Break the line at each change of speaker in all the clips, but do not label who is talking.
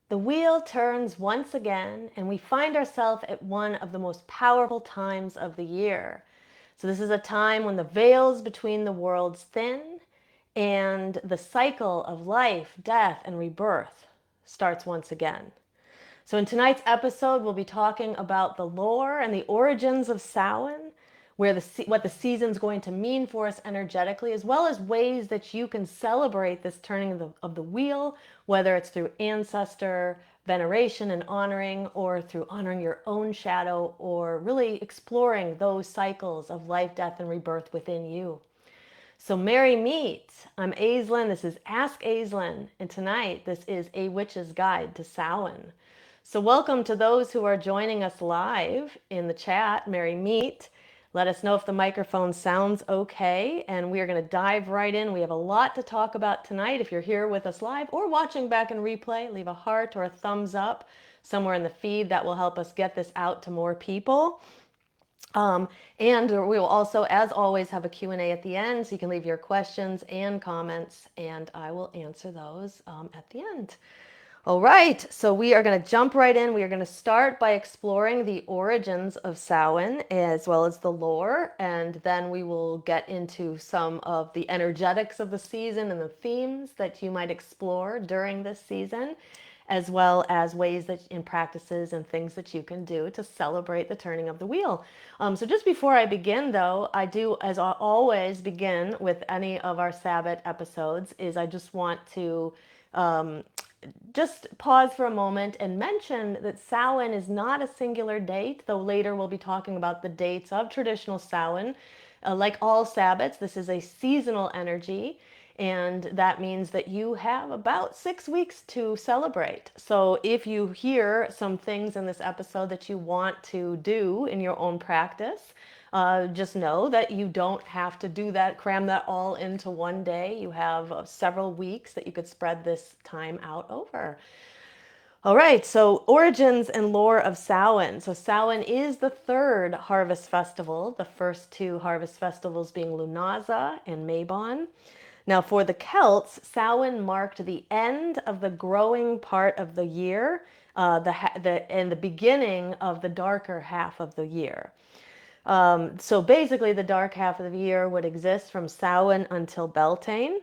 The wheel turns once again, and we find ourselves at one of the most powerful times of the year. So, this is a time when the veils between the worlds thin and the cycle of life, death, and rebirth starts once again. So, in tonight's episode, we'll be talking about the lore and the origins of Samhain, what the season's going to mean for us energetically, as well as ways that you can celebrate this turning of the wheel, whether it's through ancestor veneration and honoring, or through honoring your own shadow, or really exploring those cycles of life, death, and rebirth within you. So, merry meet. I'm Aislin. This is Ask Aislin. And tonight, this is A Witch's Guide to Samhain. So, welcome to those who are joining us live in the chat. Merry meet. Let us know if the microphone sounds okay. And we are going to dive right in. We have a lot to talk about tonight. If you're here with us live or watching back in replay, leave a heart or a thumbs up somewhere in the feed. That will help us get this out to more people. And we will also, as always, have a Q&A at the end, so you can leave your questions and comments, and I will answer those at the end. All right, so we are going to jump right in. We are going to start by exploring the origins of Samhain as well as the lore, and then we will get into some of the energetics of the season and the themes that you might explore during this season, as well as ways that in practices and things that you can do to celebrate the turning of the wheel. So just before I begin, though, I do, as I always begin with any of our Sabbath episodes, is I just want to just pause for a moment and mention that Samhain is not a singular date, though later we'll be talking about the dates of traditional Samhain. Like all Sabbats, this is a seasonal energy, and that means that you have about 6 weeks to celebrate. So if you hear some things in this episode that you want to do in your own practice, just know that you don't have to do that, cram that all into one day. You have several weeks that you could spread this time out over. All right, so origins and lore of Samhain. So Samhain is the third harvest festival, the first two harvest festivals being Lughnasadh and Mabon. Now, for the Celts, Samhain marked the end of the growing part of the year, and the beginning of the darker half of the year. So basically, the dark half of the year would exist from Samhain until Beltane.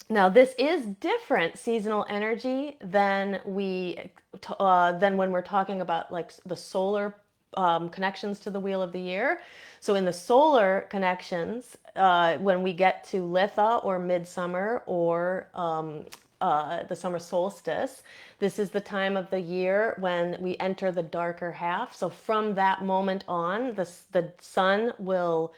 Now, this is different seasonal energy than when we're talking about like the solar connections to the wheel of the year. So, in the solar connections, when we get to Litha or midsummer or the summer solstice, this is the time of the year when we enter the darker half. So, from that moment on, the sun will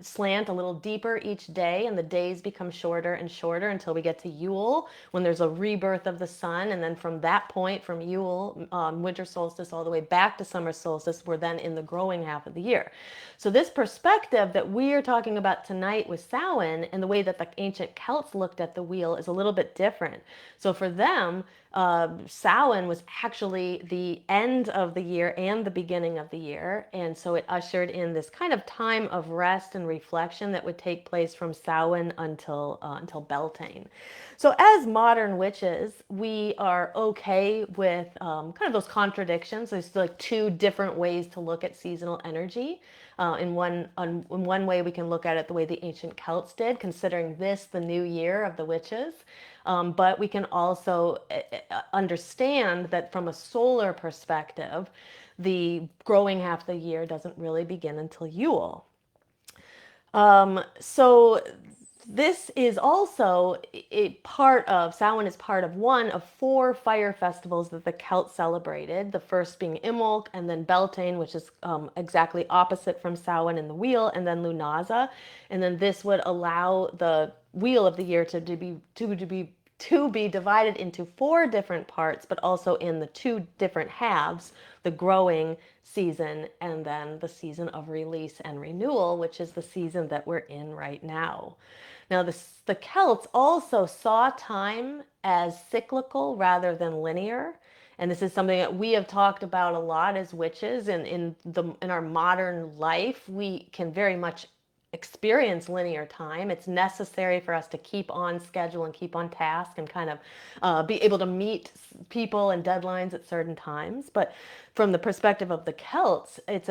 slant a little deeper each day, and the days become shorter and shorter until we get to Yule, when there's a rebirth of the sun. And then from that point, from Yule, winter solstice, all the way back to summer solstice, we're then in the growing half of the year. So this perspective that we are talking about tonight with Samhain and the way that the ancient Celts looked at the wheel is a little bit different. So for them, Samhain was actually the end of the year and the beginning of the year. And so it ushered in this kind of time of rest and reflection that would take place from Samhain until Beltane. So as modern witches, we are okay with kind of those contradictions. There's like two different ways to look at seasonal energy. In one way, we can look at it the way the ancient Celts did, considering this the new year of the witches. But we can also understand that from a solar perspective, the growing half of the year doesn't really begin until Yule. So this is also a part of, Samhain is part of one of four fire festivals that the Celts celebrated, the first being Imbolc, and then Beltane, which is exactly opposite from Samhain in the wheel, and then Lughnasadh. And then this would allow the wheel of the year to be divided into four different parts, but also in the two different halves, the growing season and then the season of release and renewal, which is the season that we're in right now. Now, the Celts also saw time as cyclical rather than linear. And this is something that we have talked about a lot as witches. And in our modern life, we can very much experience linear time. It's necessary for us to keep on schedule and keep on task and kind of be able to meet people and deadlines at certain times. But from the perspective of the Celts, it's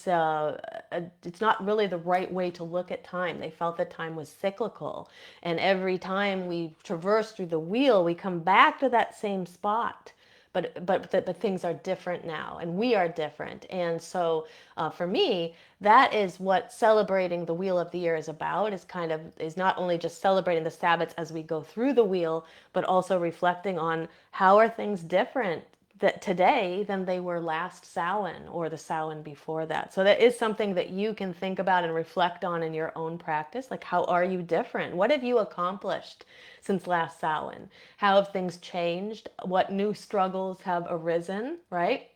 not really the right way to look at time. They felt that time was cyclical, and every time we traverse through the wheel, we come back to that same spot. But things are different now, and we are different. And so for me, that is what celebrating the wheel of the year is about. Is not only just celebrating the Sabbats as we go through the wheel, but also reflecting on how are things different that today than they were last Samhain or the Samhain before that. So that is something that you can think about and reflect on in your own practice. Like, how are you different? What have you accomplished since last Samhain? How have things changed? What new struggles have arisen, right?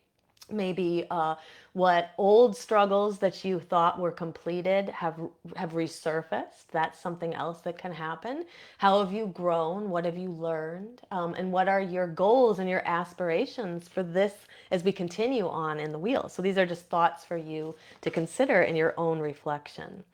Maybe what old struggles that you thought were completed have resurfaced. That's something else that can happen. How have you grown? What have you learned? And what are your goals and your aspirations for this as we continue on in the wheel? So these are just thoughts for you to consider in your own reflection.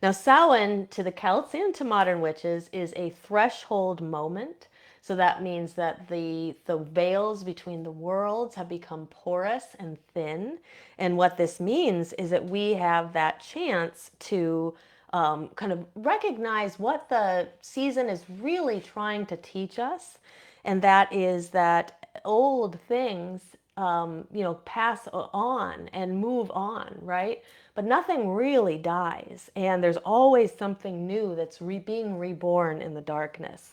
Now, Samhain to the Celts and to modern witches is a threshold moment. So that means that the veils between the worlds have become porous and thin. And what this means is that we have that chance to kind of recognize what the season is really trying to teach us. And that is that old things, pass on and move on, right? But nothing really dies. And there's always something new that's being reborn in the darkness.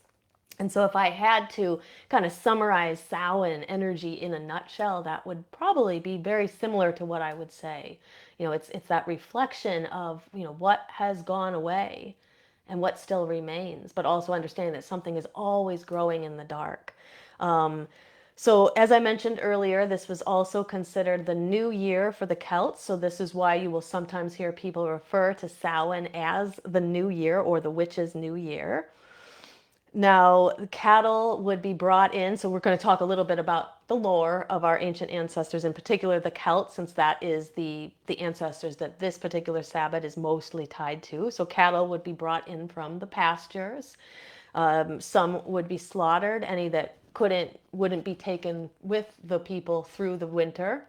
And so if I had to kind of summarize Samhain energy in a nutshell, that would probably be very similar to what I would say. It's that reflection of, what has gone away and what still remains, but also understanding that something is always growing in the dark. So as I mentioned earlier, this was also considered the new year for the Celts. So this is why you will sometimes hear people refer to Samhain as the new year or the witch's new year. Now, cattle would be brought in. So we're going to talk a little bit about the lore of our ancient ancestors, in particular the Celts, since that is the ancestors that this particular Sabbath is mostly tied to. So cattle would be brought in from the pastures. Some would be slaughtered. Any that wouldn't be taken with the people through the winter,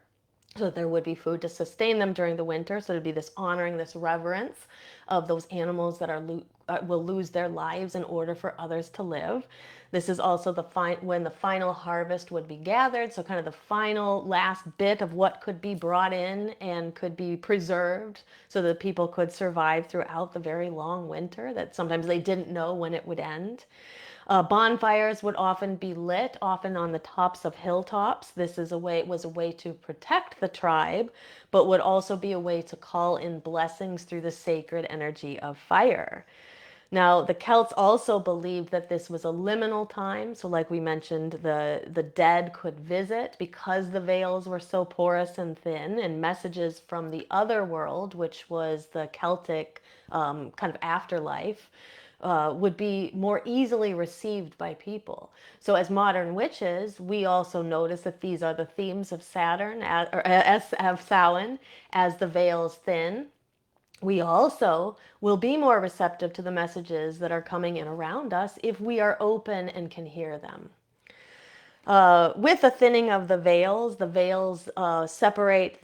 so that there would be food to sustain them during the winter. So it'd be this honoring, this reverence of those animals that will lose their lives in order for others to live. This is also when the final harvest would be gathered. So kind of the final last bit of what could be brought in and could be preserved so that people could survive throughout the very long winter that sometimes they didn't know when it would end. Bonfires would often be lit, often on the tops of hilltops. This was a way to protect the tribe, but would also be a way to call in blessings through the sacred energy of fire. Now, the Celts also believed that this was a liminal time. So like we mentioned, the dead could visit because the veils were so porous and thin, and messages from the other world, which was the Celtic kind of afterlife, would be more easily received by people. So as modern witches, we also notice that these are the themes of Saturn, or of Samhain, as the veils thin. We also will be more receptive to the messages that are coming in around us if we are open and can hear them. With the thinning of the veils separate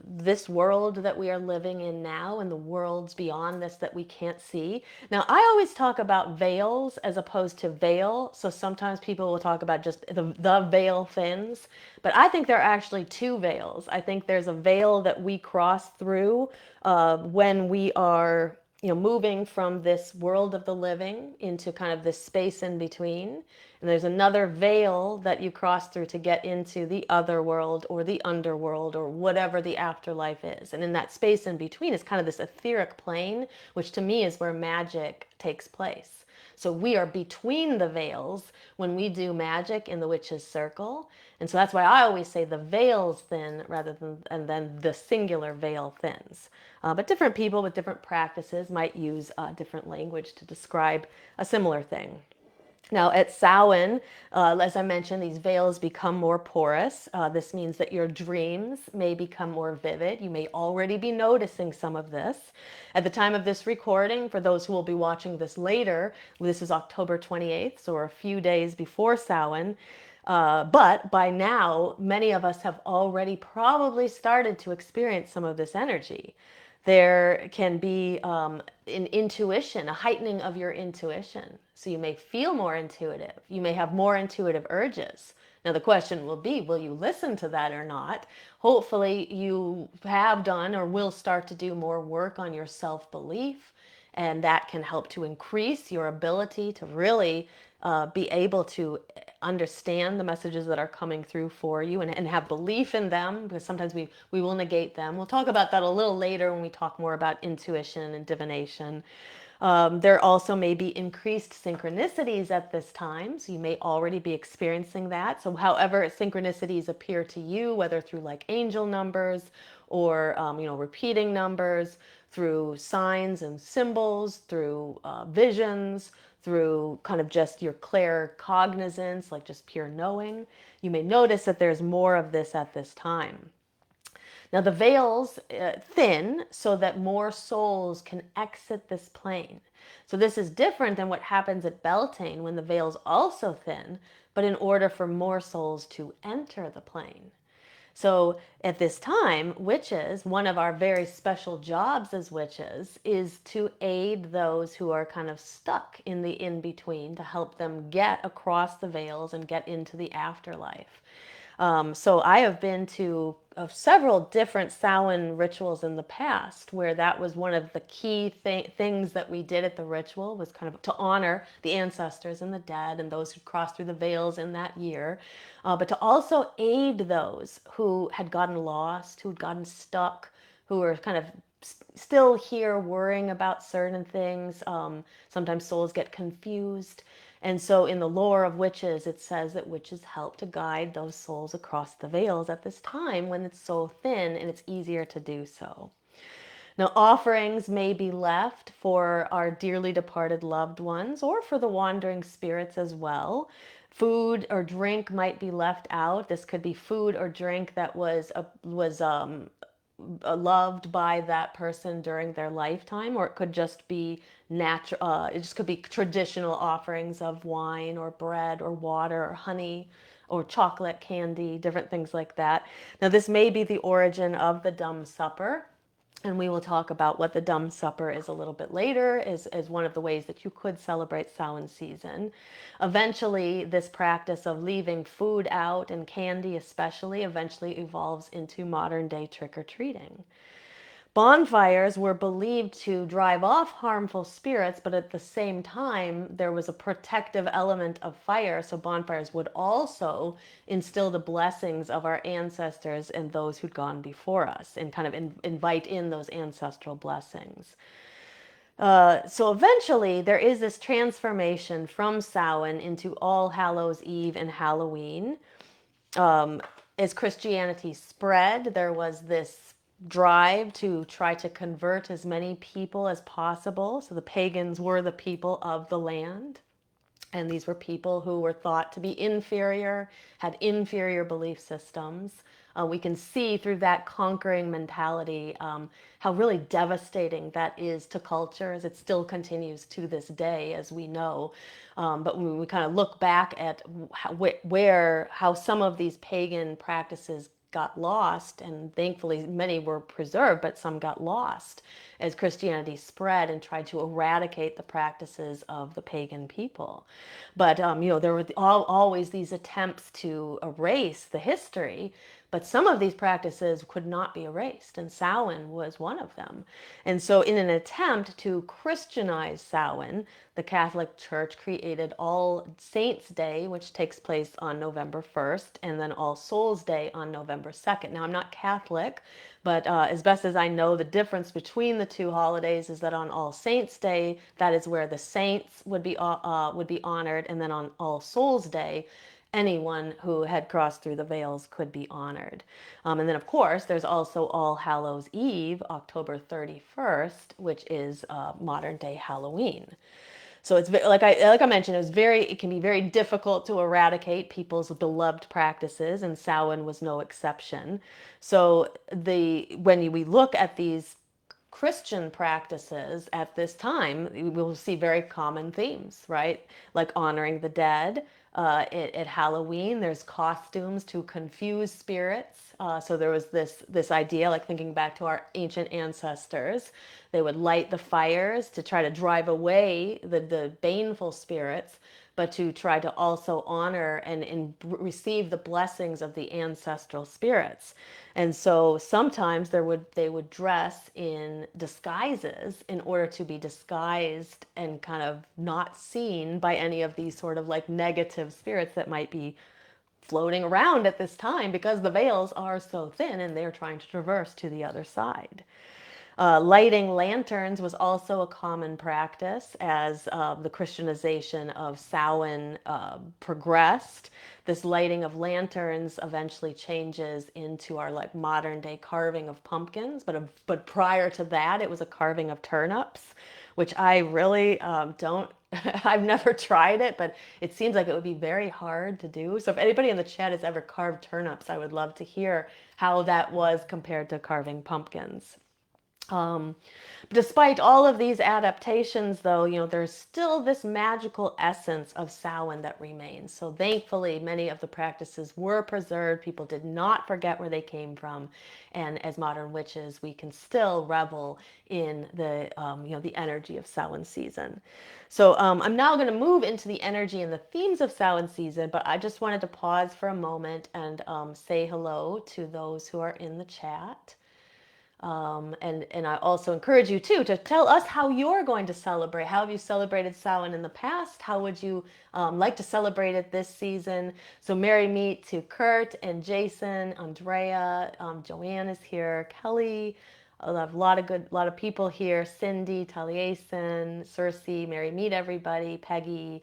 this world that we are living in now and the worlds beyond this that we can't see. Now, I always talk about veils as opposed to veil. So sometimes people will talk about just the veil thins, but I think there are actually two veils. I think there's a veil that we cross through when we are moving from this world of the living into kind of this space in between. And there's another veil that you cross through to get into the other world or the underworld or whatever the afterlife is. And in that space in between is kind of this etheric plane, which to me is where magic takes place. So we are between the veils when we do magic in the witch's circle. And so that's why I always say the veils thin and then the singular veil thins. But different people with different practices might use different language to describe a similar thing. Now, at Samhain, as I mentioned, these veils become more porous. This means that your dreams may become more vivid. You may already be noticing some of this. At the time of this recording, for those who will be watching this later, this is October 28th, so we're a few days before Samhain. But by now, many of us have already probably started to experience some of this energy. There can be an intuition, a heightening of your intuition. So you may feel more intuitive. You may have more intuitive urges. Now, the question will be, will you listen to that or not? Hopefully, you have done or will start to do more work on your self belief, and that can help to increase your ability to really be able to understand the messages that are coming through for you, and have belief in them, because sometimes we will negate them. We'll talk about that a little later when we talk more about intuition and divination. There also may be increased synchronicities at this time, so you may already be experiencing that. So however synchronicities appear to you, whether through like angel numbers or repeating numbers, through signs and symbols, through visions, through kind of just your claircognizance, like just pure knowing, you may notice that there's more of this at this time. Now, the veils thin so that more souls can exit this plane. So, this is different than what happens at Beltane when the veils also thin, but in order for more souls to enter the plane. So at this time, witches, one of our very special jobs as witches is to aid those who are kind of stuck in the in-between, to help them get across the veils and get into the afterlife. So I have been to several different Samhain rituals in the past where that was one of the key things that we did at the ritual, was kind of to honor the ancestors and the dead and those who crossed through the veils in that year, but to also aid those who had gotten lost, who had gotten stuck, who were kind of still here worrying about certain things. Sometimes souls get confused. And so in the lore of witches, it says that witches help to guide those souls across the veils at this time when it's so thin and it's easier to do so. Now, offerings may be left for our dearly departed loved ones or for the wandering spirits as well. Food or drink might be left out. This could be food or drink that was loved by that person during their lifetime, or it could just be natural. It just could be traditional offerings of wine or bread or water or honey or chocolate, candy, different things like that. Now, this may be the origin of the dumb supper. And we will talk about what the dumb supper is a little bit later, as one of the ways that you could celebrate Samhain season. Eventually, this practice of leaving food out, and candy especially, eventually evolves into modern day trick-or-treating. Bonfires were believed to drive off harmful spirits, but at the same time, there was a protective element of fire. So bonfires would also instill the blessings of our ancestors and those who'd gone before us, and kind of invite in those ancestral blessings. So eventually, there is this transformation from Samhain into All Hallows Eve and Halloween. As Christianity spread, there was this drive to try to convert as many people as possible. So the pagans were the people of the land. And these were people who were thought to be inferior, had inferior belief systems. We can see through that conquering mentality how really devastating that is to cultures. It still continues to this day, as we know. But when we kind of look back at how some of these pagan practices got lost, and thankfully many were preserved, but some got lost as Christianity spread and tried to eradicate the practices of the pagan people. But there were always these attempts to erase the history, but some of these practices could not be erased, and Samhain was one of them. And so, in an attempt to Christianize Samhain, the Catholic Church created All Saints' Day, which takes place on November 1st, and then All Souls' Day on November 2nd. Now, I'm not Catholic, but as best as I know, the difference between the two holidays is that on All Saints' Day, that is where the saints would be honored, and then on All Souls' Day, anyone who had crossed through the veils could be honored. And then, of course, there's also All Hallows Eve, October 31st, which is modern day Halloween. So it's like I mentioned, it can be very difficult to eradicate people's beloved practices, and Samhain was no exception. So when we look at these Christian practices at this time, we will see very common themes, right? Like honoring the dead. At Halloween, there's costumes to confuse spirits. So there was this idea, like thinking back to our ancient ancestors, they would light the fires to try to drive away the baneful spirits, but to try to also honor and receive the blessings of the ancestral spirits. And so sometimes they would dress in disguises in order to be disguised and kind of not seen by any of these sort of like negative spirits that might be floating around at this time, because the veils are so thin and they're trying to traverse to the other side. Lighting lanterns was also a common practice as the Christianization of Samhain progressed. This lighting of lanterns eventually changes into our like modern day carving of pumpkins, but prior to that, it was a carving of turnips, which I really don't. I've never tried it, but it seems like it would be very hard to do. So if anybody in the chat has ever carved turnips, I would love to hear how that was compared to carving pumpkins. Um, Despite all of these adaptations, though, there's still this magical essence of Samhain that remains. So thankfully, many of the practices were preserved. People did not forget where they came from, and as modern witches, we can still revel in the energy of Samhain season. So I'm now going to move into the energy and the themes of Samhain season, but I just wanted to pause for a moment and say hello to those who are in the chat. And I also encourage you too to tell us how you're going to celebrate. How have you celebrated Samhain in the past? How would you like to celebrate it this season? So merry meet to Kurt and Jason, Andrea, Joanne is here, Kelly. I have a lot of people here. Cindy, Taliesin, Cersei, merry meet everybody, Peggy.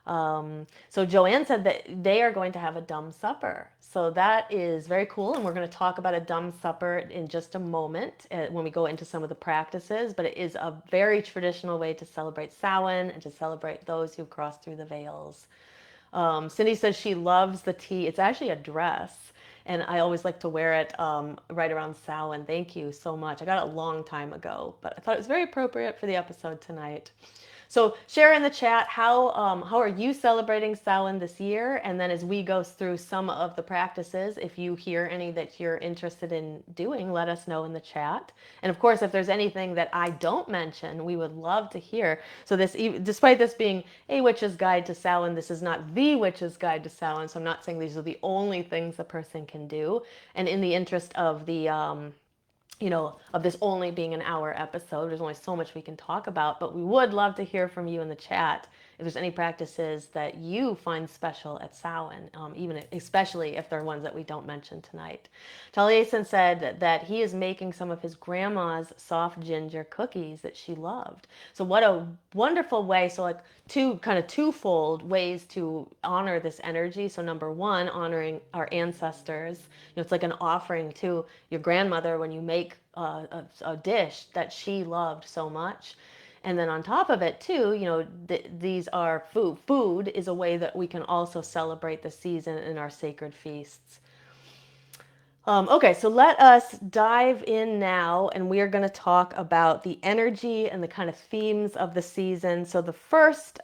So Joanne said that they are going to have a dumb supper. So that is very cool. And we're going to talk about a dumb supper in just a moment when we go into some of the practices. But it is a very traditional way to celebrate Samhain and to celebrate those who cross through the veils. Cindy says she loves the tea. It's actually a dress. And I always like to wear it right around Samhain. Thank you so much. I got it a long time ago, but I thought it was very appropriate for the episode tonight. So share in the chat how are you celebrating Samhain this year, and then as we go through some of the practices, if you hear any that you're interested in doing, let us know in the chat. And of course, if there's anything that I don't mention, we would love to hear. So despite this being a witch's guide to Samhain, this is not the witch's guide to Samhain. So I'm not saying these are the only things a person can do. And in the interest of of this only being an hour episode, there's only so much we can talk about, but we would love to hear from you in the chat if there's any practices that you find special at Samhain, even especially if they're ones that we don't mention tonight. Taliesin said that he is making some of his grandma's soft ginger cookies that she loved. So what a wonderful way. So like twofold ways to honor this energy. So number one, honoring our ancestors. It's like an offering to your grandmother when you make a dish that she loved so much. And then on top of it too, these are food. Food is a way that we can also celebrate the season in our sacred feasts. Okay, so let us dive in now, and we are going to talk about the energy and the kind of themes of the season. So the first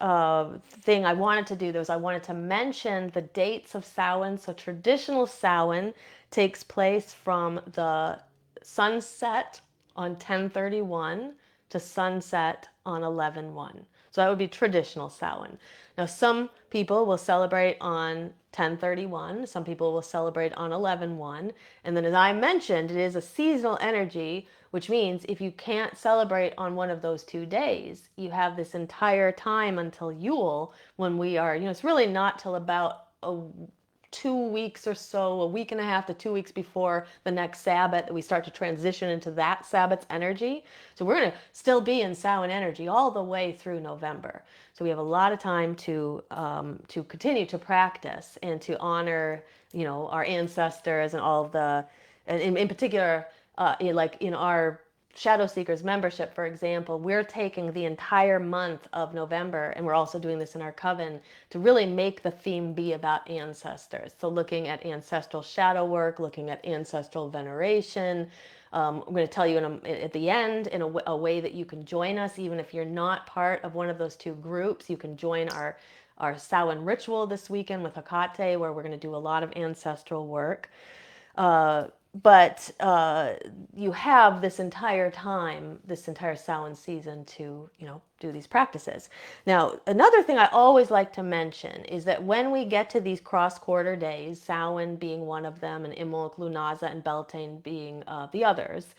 thing I wanted to do was I wanted to mention the dates of Samhain. So traditional Samhain takes place from the sunset on 10/31 to sunset on 11/1. So that would be traditional Samhain. Now, some people will celebrate on 10/31. Some people will celebrate on 11/1. And then, as I mentioned, it is a seasonal energy, which means if you can't celebrate on one of those 2 days, you have this entire time until Yule when we are, it's really not till about 2 weeks or so, a week and a half to 2 weeks before the next Sabbath that we start to transition into that Sabbath's energy. So we're going to still be in Samhain energy all the way through November. So we have a lot of time to continue to practice and to honor, our ancestors and all of the, and in particular, like in our Shadow Seekers membership, for example, we're taking the entire month of November, and we're also doing this in our coven, to really make the theme be about ancestors. So looking at ancestral shadow work, looking at ancestral veneration. I'm going to tell you at the end in a way that you can join us, even if you're not part of one of those two groups. You can join our Samhain ritual this weekend with Hecate, where we're going to do a lot of ancestral work. But you have this entire time, this entire Samhain season to, do these practices. Now, another thing I always like to mention is that when we get to these cross-quarter days, Samhain being one of them, and Imbolc, Lughnasadh, and Beltane being the others,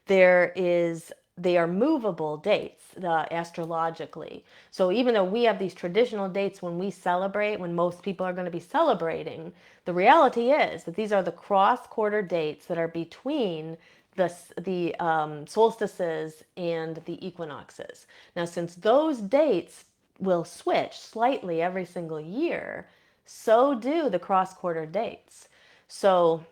they are movable dates astrologically. So even though we have these traditional dates when we celebrate, when most people are going to be celebrating, the reality is that these are the cross-quarter dates that are between the solstices and the equinoxes. Now, since those dates will switch slightly every single year, so do the cross-quarter dates. So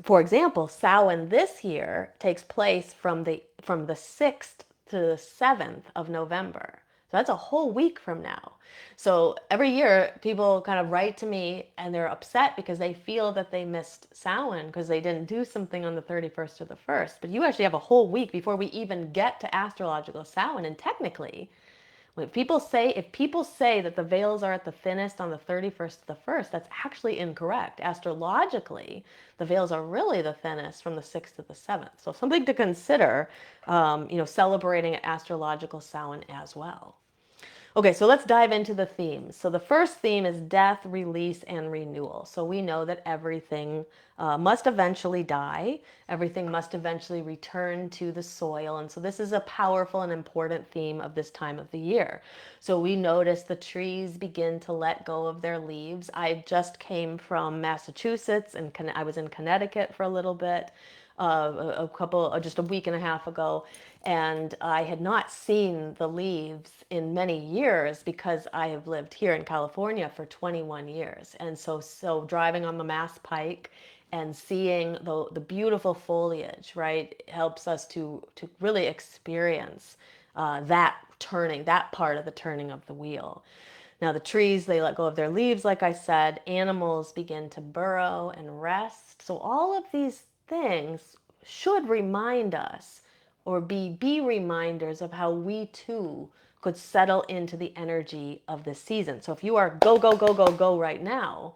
for example, Samhain this year takes place from the 6th to the 7th of November. So that's a whole week from now. So every year people kind of write to me and they're upset because they feel that they missed Samhain because they didn't do something on the 31st or the 1st. But you actually have a whole week before we even get to astrological Samhain, and technically if people say that the veils are at the thinnest on the 31st to the 1st, that's actually incorrect. Astrologically, the veils are really the thinnest from the 6th to the 7th. So something to consider, celebrating astrological Samhain as well. Okay, so let's dive into the themes. So the first theme is death, release, and renewal. So we know that everything must eventually die. Everything must eventually return to the soil. And so this is a powerful and important theme of this time of the year. So we notice the trees begin to let go of their leaves. I just came from Massachusetts, and I was in Connecticut for a little bit. Just a week and a half ago, and I had not seen the leaves in many years because I have lived here in California for 21 years. And so driving on the Mass Pike and seeing the beautiful foliage, right, helps us to really experience that part of the turning of the wheel. Now, the trees, they let go of their leaves, like I said. Animals begin to burrow and rest. So all of these things should remind us, or be reminders of how we too could settle into the energy of this season. So if you are go, go, go, go, go right now,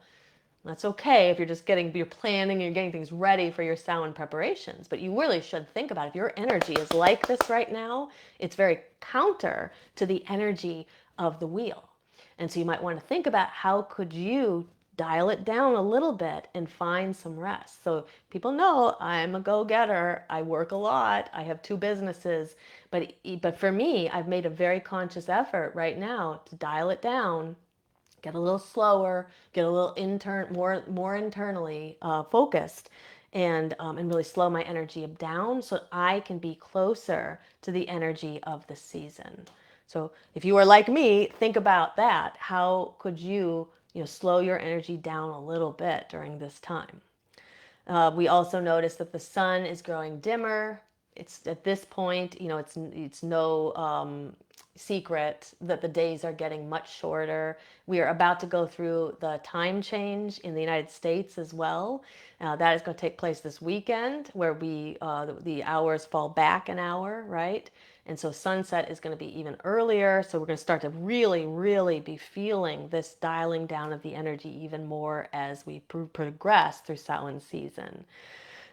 that's okay if you're planning, you're getting things ready for your Samhain preparations. But you really should think about, if your energy is like this right now, it's very counter to the energy of the wheel. And so you might want to think about, how could you dial it down a little bit and find some rest. So people know I'm a go-getter. I work a lot. I have 2 businesses. But for me, I've made a very conscious effort right now to dial it down, get a little slower, get a little more internally focused, and really slow my energy down so I can be closer to the energy of the season. So if you are like me, think about that. How could you, slow your energy down a little bit during this time? We also notice that the sun is growing dimmer. It's at this point, it's no secret that the days are getting much shorter. We are about to go through the time change in the United States as well. That is going to take place this weekend, where the hours fall back an hour, right? And so sunset is going to be even earlier. So we're going to start to really, really be feeling this dialing down of the energy even more as we progress through Samhain season.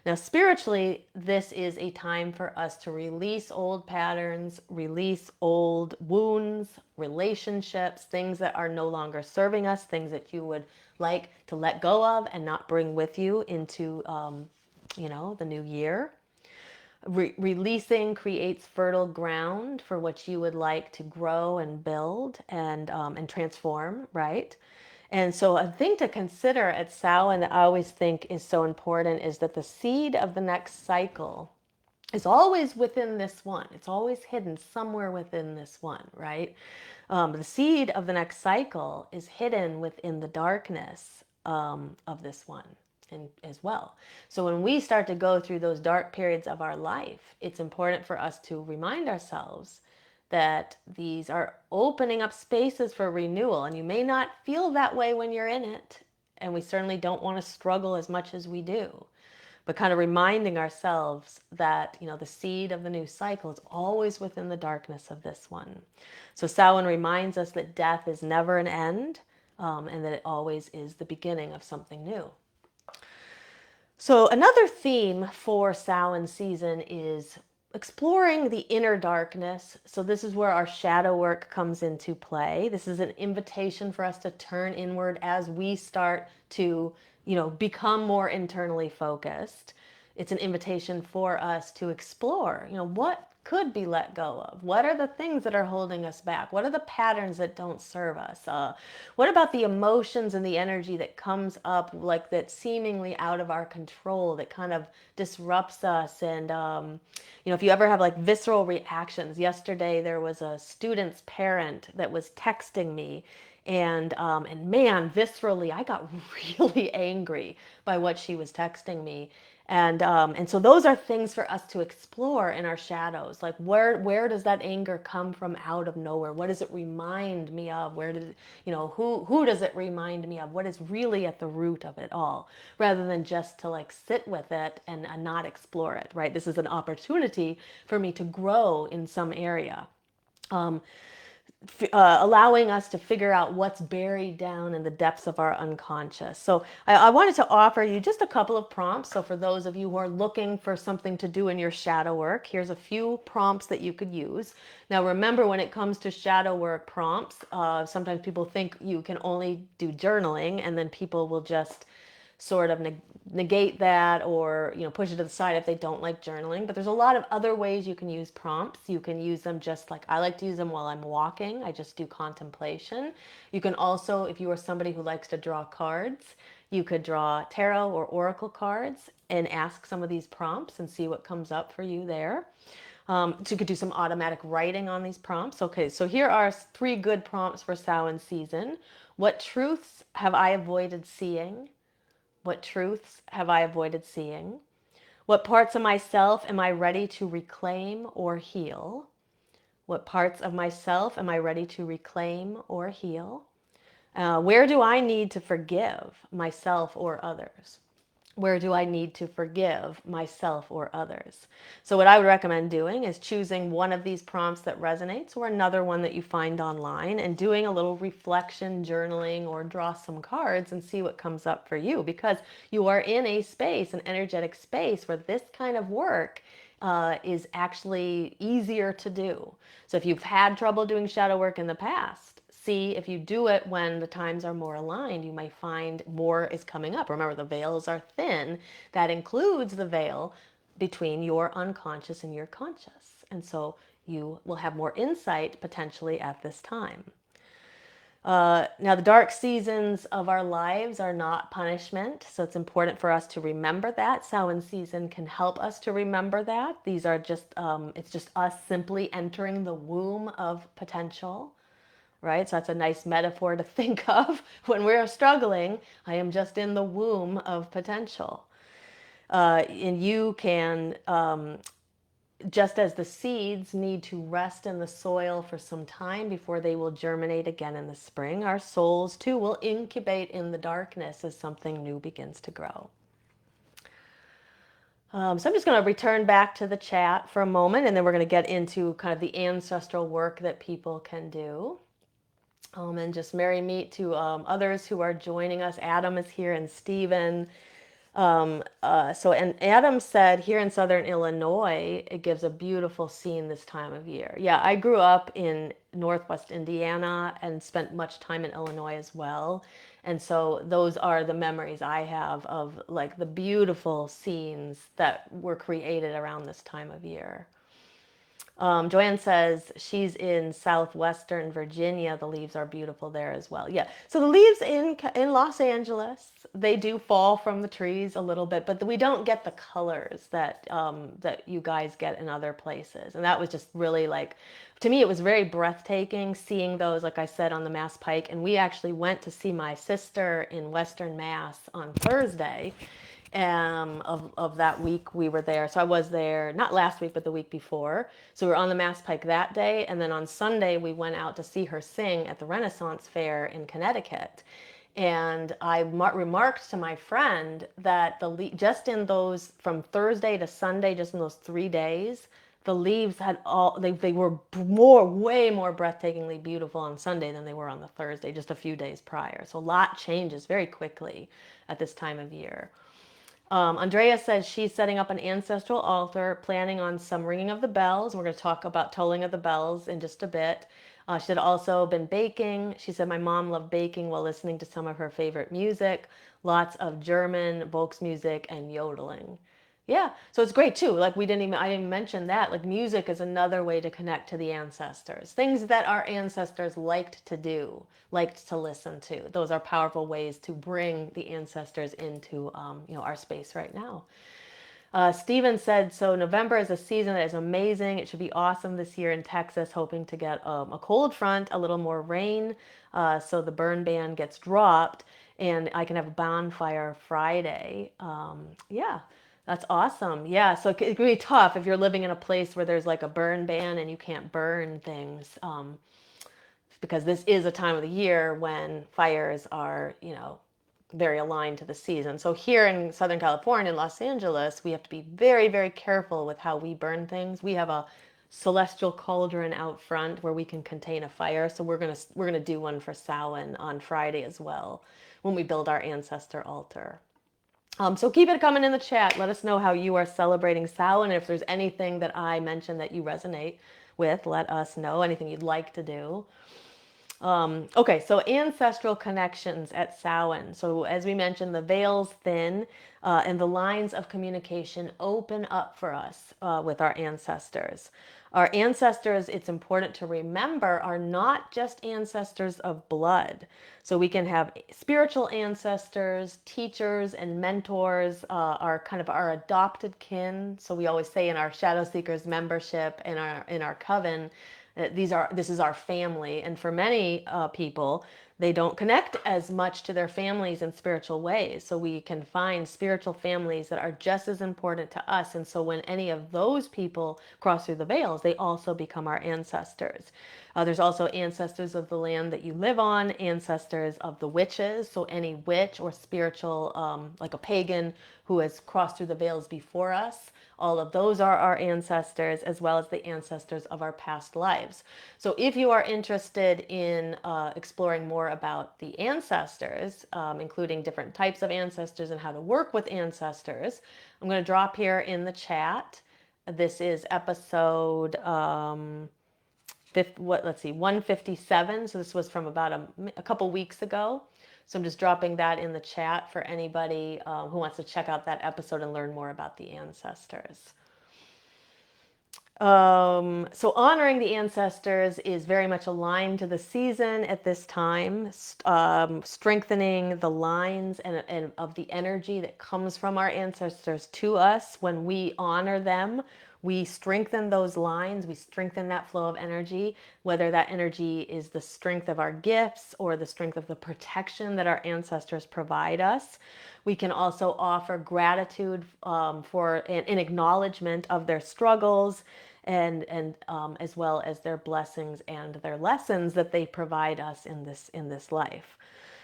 Now, spiritually, this is a time for us to release old patterns, release old wounds, relationships, things that are no longer serving us, things that you would like to let go of and not bring with you into, the new year. Releasing creates fertile ground for what you would like to grow and build and transform, right? And so a thing to consider at Samhain that I always think is so important is that the seed of the next cycle is always within this one. It's always hidden somewhere within this one, right? The seed of the next cycle is hidden within the darkness of this one. as well. So when we start to go through those dark periods of our life, it's important for us to remind ourselves that these are opening up spaces for renewal. And you may not feel that way when you're in it. And we certainly don't want to struggle as much as we do. But kind of reminding ourselves that, the seed of the new cycle is always within the darkness of this one. So Samhain reminds us that death is never an end, and that it always is the beginning of something new. So another theme for Samhain season is exploring the inner darkness. So this is where our shadow work comes into play. This is an invitation for us to turn inward as we start to, become more internally focused. It's an invitation for us to explore, what could be let go of? What are the things that are holding us back? What are the patterns that don't serve us? What about the emotions and the energy that comes up, like that seemingly out of our control, that kind of disrupts us? And, if you ever have like visceral reactions, yesterday there was a student's parent that was texting me, and man, viscerally, I got really angry by what she was texting me. And so those are things for us to explore in our shadows. Like where does that anger come from out of nowhere? What does it remind me of? Where did who does it remind me of? What is really at the root of it all? Rather than just to like sit with it and not explore it, right? This is an opportunity for me to grow in some area. Allowing us to figure out what's buried down in the depths of our unconscious. So I wanted to offer you just a couple of prompts. So for those of you who are looking for something to do in your shadow work, here's a few prompts that you could use. Now remember, when it comes to shadow work prompts, sometimes people think you can only do journaling, and then people will just sort of negate that, or push it to the side if they don't like journaling. But there's a lot of other ways you can use prompts. You can use them just like I like to use them while I'm walking. I just do contemplation. You can also, if you are somebody who likes to draw cards, you could draw tarot or oracle cards and ask some of these prompts and see what comes up for you there. So you could do some automatic writing on these prompts. Okay, so here are 3 good prompts for Samhain season. What truths have I avoided seeing? What truths have I avoided seeing? What parts of myself am I ready to reclaim or heal? What parts of myself am I ready to reclaim or heal? Where do I need to forgive myself or others? Where do I need to forgive myself or others? So what I would recommend doing is choosing one of these prompts that resonates, or another one that you find online, and doing a little reflection journaling or draw some cards and see what comes up for you, because you are in a space, an energetic space, where this kind of work is actually easier to do. So if you've had trouble doing shadow work in the past, see if you do it when the times are more aligned, you might find more is coming up. Remember, the veils are thin. That includes the veil between your unconscious and your conscious. And so you will have more insight potentially at this time. Now, the dark seasons of our lives are not punishment, so it's important for us to remember that. Samhain season can help us to remember that. These are just, it's just us simply entering the womb of potential, right? So that's a nice metaphor to think of when we're struggling. I am just in the womb of potential. And you can, just as the seeds need to rest in the soil for some time before they will germinate again in the spring, our souls too will incubate in the darkness as something new begins to grow. So I'm just going to return back to the chat for a moment, and then we're going to get into kind of the ancestral work that people can do. And just merry meet to others who are joining us. Adam is here, and Stephen. And Adam said, here in Southern Illinois, it gives a beautiful scene this time of year. Yeah, I grew up in Northwest Indiana and spent much time in Illinois as well. And so those are the memories I have of like the beautiful scenes that were created around this time of year. Joanne says she's in southwestern Virginia. The leaves are beautiful there as well. Yeah. So the leaves in Los Angeles, they do fall from the trees a little bit, but we don't get the colors that you guys get in other places. And that was just really like, to me, it was very breathtaking seeing those, like I said, on the Mass Pike. And we actually went to see my sister in Western Mass on Thursday of that week we were there. So I was there not last week, but the week before. So we were on the Mass Pike that day, and then on Sunday we went out to see her sing at the Renaissance Fair in Connecticut. And I remarked to my friend that just in those from Thursday to Sunday, just in those 3 days, the leaves had they were way more breathtakingly beautiful on Sunday than they were on the Thursday, just a few days prior. So a lot changes very quickly at this time of year. Andrea says she's setting up an ancestral altar, planning on some ringing of the bells. We're going to talk about tolling of the bells in just a bit. She had also been baking. She said, my mom loved baking while listening to some of her favorite music, lots of German Volksmusik and yodeling. Yeah, so it's great too. Like I didn't mention that. Like music is another way to connect to the ancestors. Things that our ancestors liked to do, liked to listen to. Those are powerful ways to bring the ancestors into, our space right now. Steven said, so November is a season that is amazing. It should be awesome this year in Texas, hoping to get a cold front, a little more rain, so the burn ban gets dropped and I can have a bonfire Friday. Yeah, that's awesome. Yeah, so it can be tough if you're living in a place where there's like a burn ban and you can't burn things. Because this is a time of the year when fires are, very aligned to the season. So here in Southern California, in Los Angeles, we have to be very, very careful with how we burn things. We have a celestial cauldron out front where we can contain a fire. So we're gonna do one for Samhain on Friday as well when we build our ancestor altar. So keep it coming in the chat. Let us know how you are celebrating Samhain. And if there's anything that I mentioned that you resonate with, let us know. Anything you'd like to do. Okay, so ancestral connections at Samhain. So as we mentioned, the veil's thin and the lines of communication open up for us with our ancestors. Our ancestors, it's important to remember, are not just ancestors of blood. So we can have spiritual ancestors, teachers, and mentors are kind of our adopted kin. So we always say in our Shadow Seekers membership in our coven, this is our family, and for many people they don't connect as much to their families in spiritual ways, so we can find spiritual families that are just as important to us. And so when any of those people cross through the veils, they also become our ancestors. There's also ancestors of the land that you live on, ancestors of the witches, so any witch or spiritual like a pagan who has crossed through the veils before us. All of those are our ancestors, as well as the ancestors of our past lives. So if you are interested in exploring more about the ancestors, including different types of ancestors and how to work with ancestors, I'm going to drop here in the chat. This is episode, let's see, 157. So this was from about a couple weeks ago. So I'm just dropping that in the chat for anybody who wants to check out that episode and learn more about the ancestors. So honoring the ancestors is very much aligned to the season at this time, strengthening the lines and of the energy that comes from our ancestors to us. When we honor them, we strengthen those lines, we strengthen that flow of energy, whether that energy is the strength of our gifts or the strength of the protection that our ancestors provide us. We can also offer gratitude for an acknowledgement of their struggles and as well as their blessings and their lessons that they provide us in this life.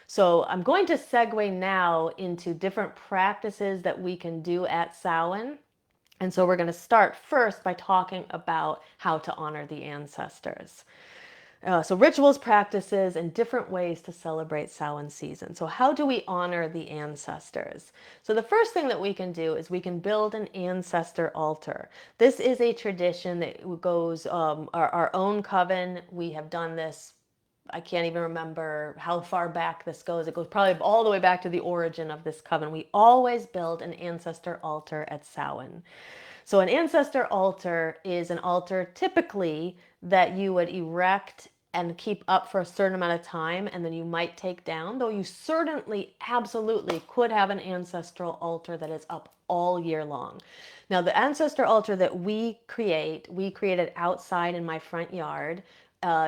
So I'm going to segue now into different practices that we can do at Samhain. And so we're going to start first by talking about how to honor the ancestors. So rituals, practices, and different ways to celebrate Samhain season. So how do we honor the ancestors? So the first thing that we can do is we can build an ancestor altar. This is a tradition that goes, our own coven, we have done this. I can't even remember how far back this goes. It goes probably all the way back to the origin of this coven. We always build an ancestor altar at Samhain. So an ancestor altar is an altar typically that you would erect and keep up for a certain amount of time, and then you might take down, though you certainly absolutely could have an ancestral altar that is up all year long. Now the ancestor altar that we created outside in my front yard.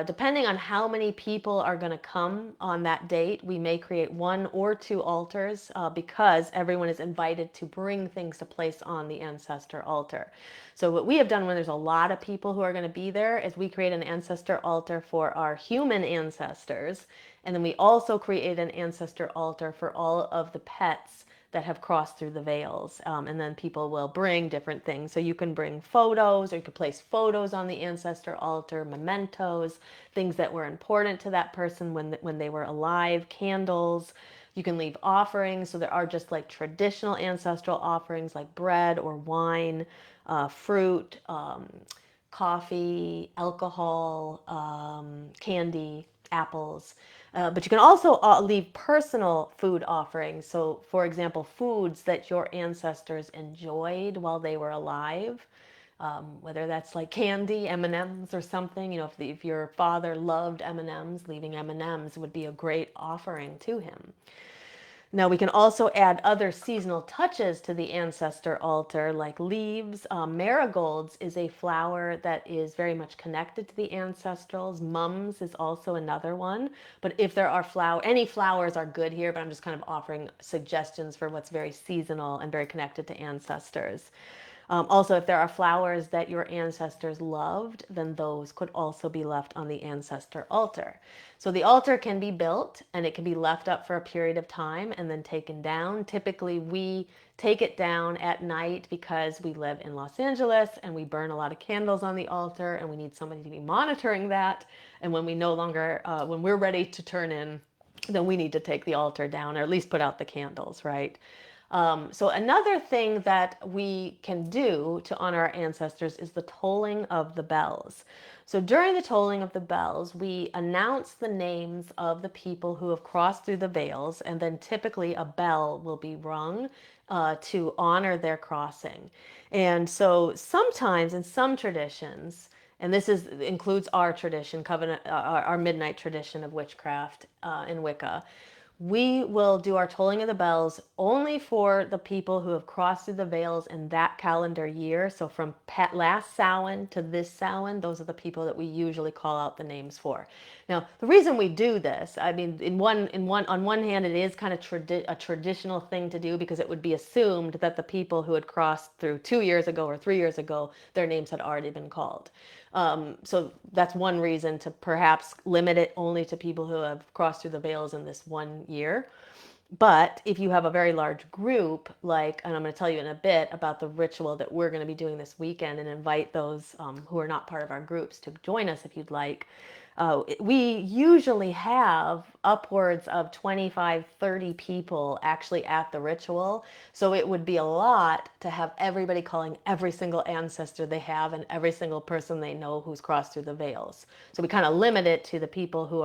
Depending on how many people are going to come on that date, we may create 1 or 2 altars, because everyone is invited to bring things to place on the ancestor altar. So what we have done when there's a lot of people who are going to be there is we create an ancestor altar for our human ancestors, and then we also create an ancestor altar for all of the pets that have crossed through the veils. And then people will bring different things. So you can bring photos, or you can place photos on the ancestor altar, mementos, things that were important to that person when they were alive, candles. You can leave offerings. So there are just like traditional ancestral offerings like bread or wine, fruit, coffee, alcohol, candy, apples. But you can also leave personal food offerings. So, for example, foods that your ancestors enjoyed while they were alive, whether that's like candy, M&Ms, or something. If your father loved M&Ms, leaving M&Ms would be a great offering to him. Now we can also add other seasonal touches to the ancestor altar, like leaves. Marigolds is a flower that is very much connected to the ancestrals. Mums is also another one. But if there are any flowers are good here, but I'm just kind of offering suggestions for what's very seasonal and very connected to ancestors. Also, if there are flowers that your ancestors loved, then those could also be left on the ancestor altar. So the altar can be built and it can be left up for a period of time and then taken down. Typically, we take it down at night because we live in Los Angeles and we burn a lot of candles on the altar, and we need somebody to be monitoring that. And when when we're ready to turn in, then we need to take the altar down, or at least put out the candles, right? So another thing that we can do to honor our ancestors is the tolling of the bells. So during the tolling of the bells, we announce the names of the people who have crossed through the veils, and then typically a bell will be rung to honor their crossing. And so sometimes in some traditions, and includes our tradition, covenant, our midnight tradition of witchcraft in Wicca, we will do our tolling of the bells only for the people who have crossed through the veils in that calendar year. So from last Samhain to this Samhain, those are the people that we usually call out the names for. Now, the reason we do this, I mean, on one hand, it is kind of a traditional thing to do, because it would be assumed that the people who had crossed through 2 years ago or 3 years ago, their names had already been called. So that's one reason to perhaps limit it only to people who have crossed through the veils in this one year. But if you have a very large group, and I'm going to tell you in a bit about the ritual that we're going to be doing this weekend, and invite those who are not part of our groups to join us if you'd like. We usually have upwards of 25, 30 people actually at the ritual. So it would be a lot to have everybody calling every single ancestor they have and every single person they know who's crossed through the veils. So we kind of limit it to the people who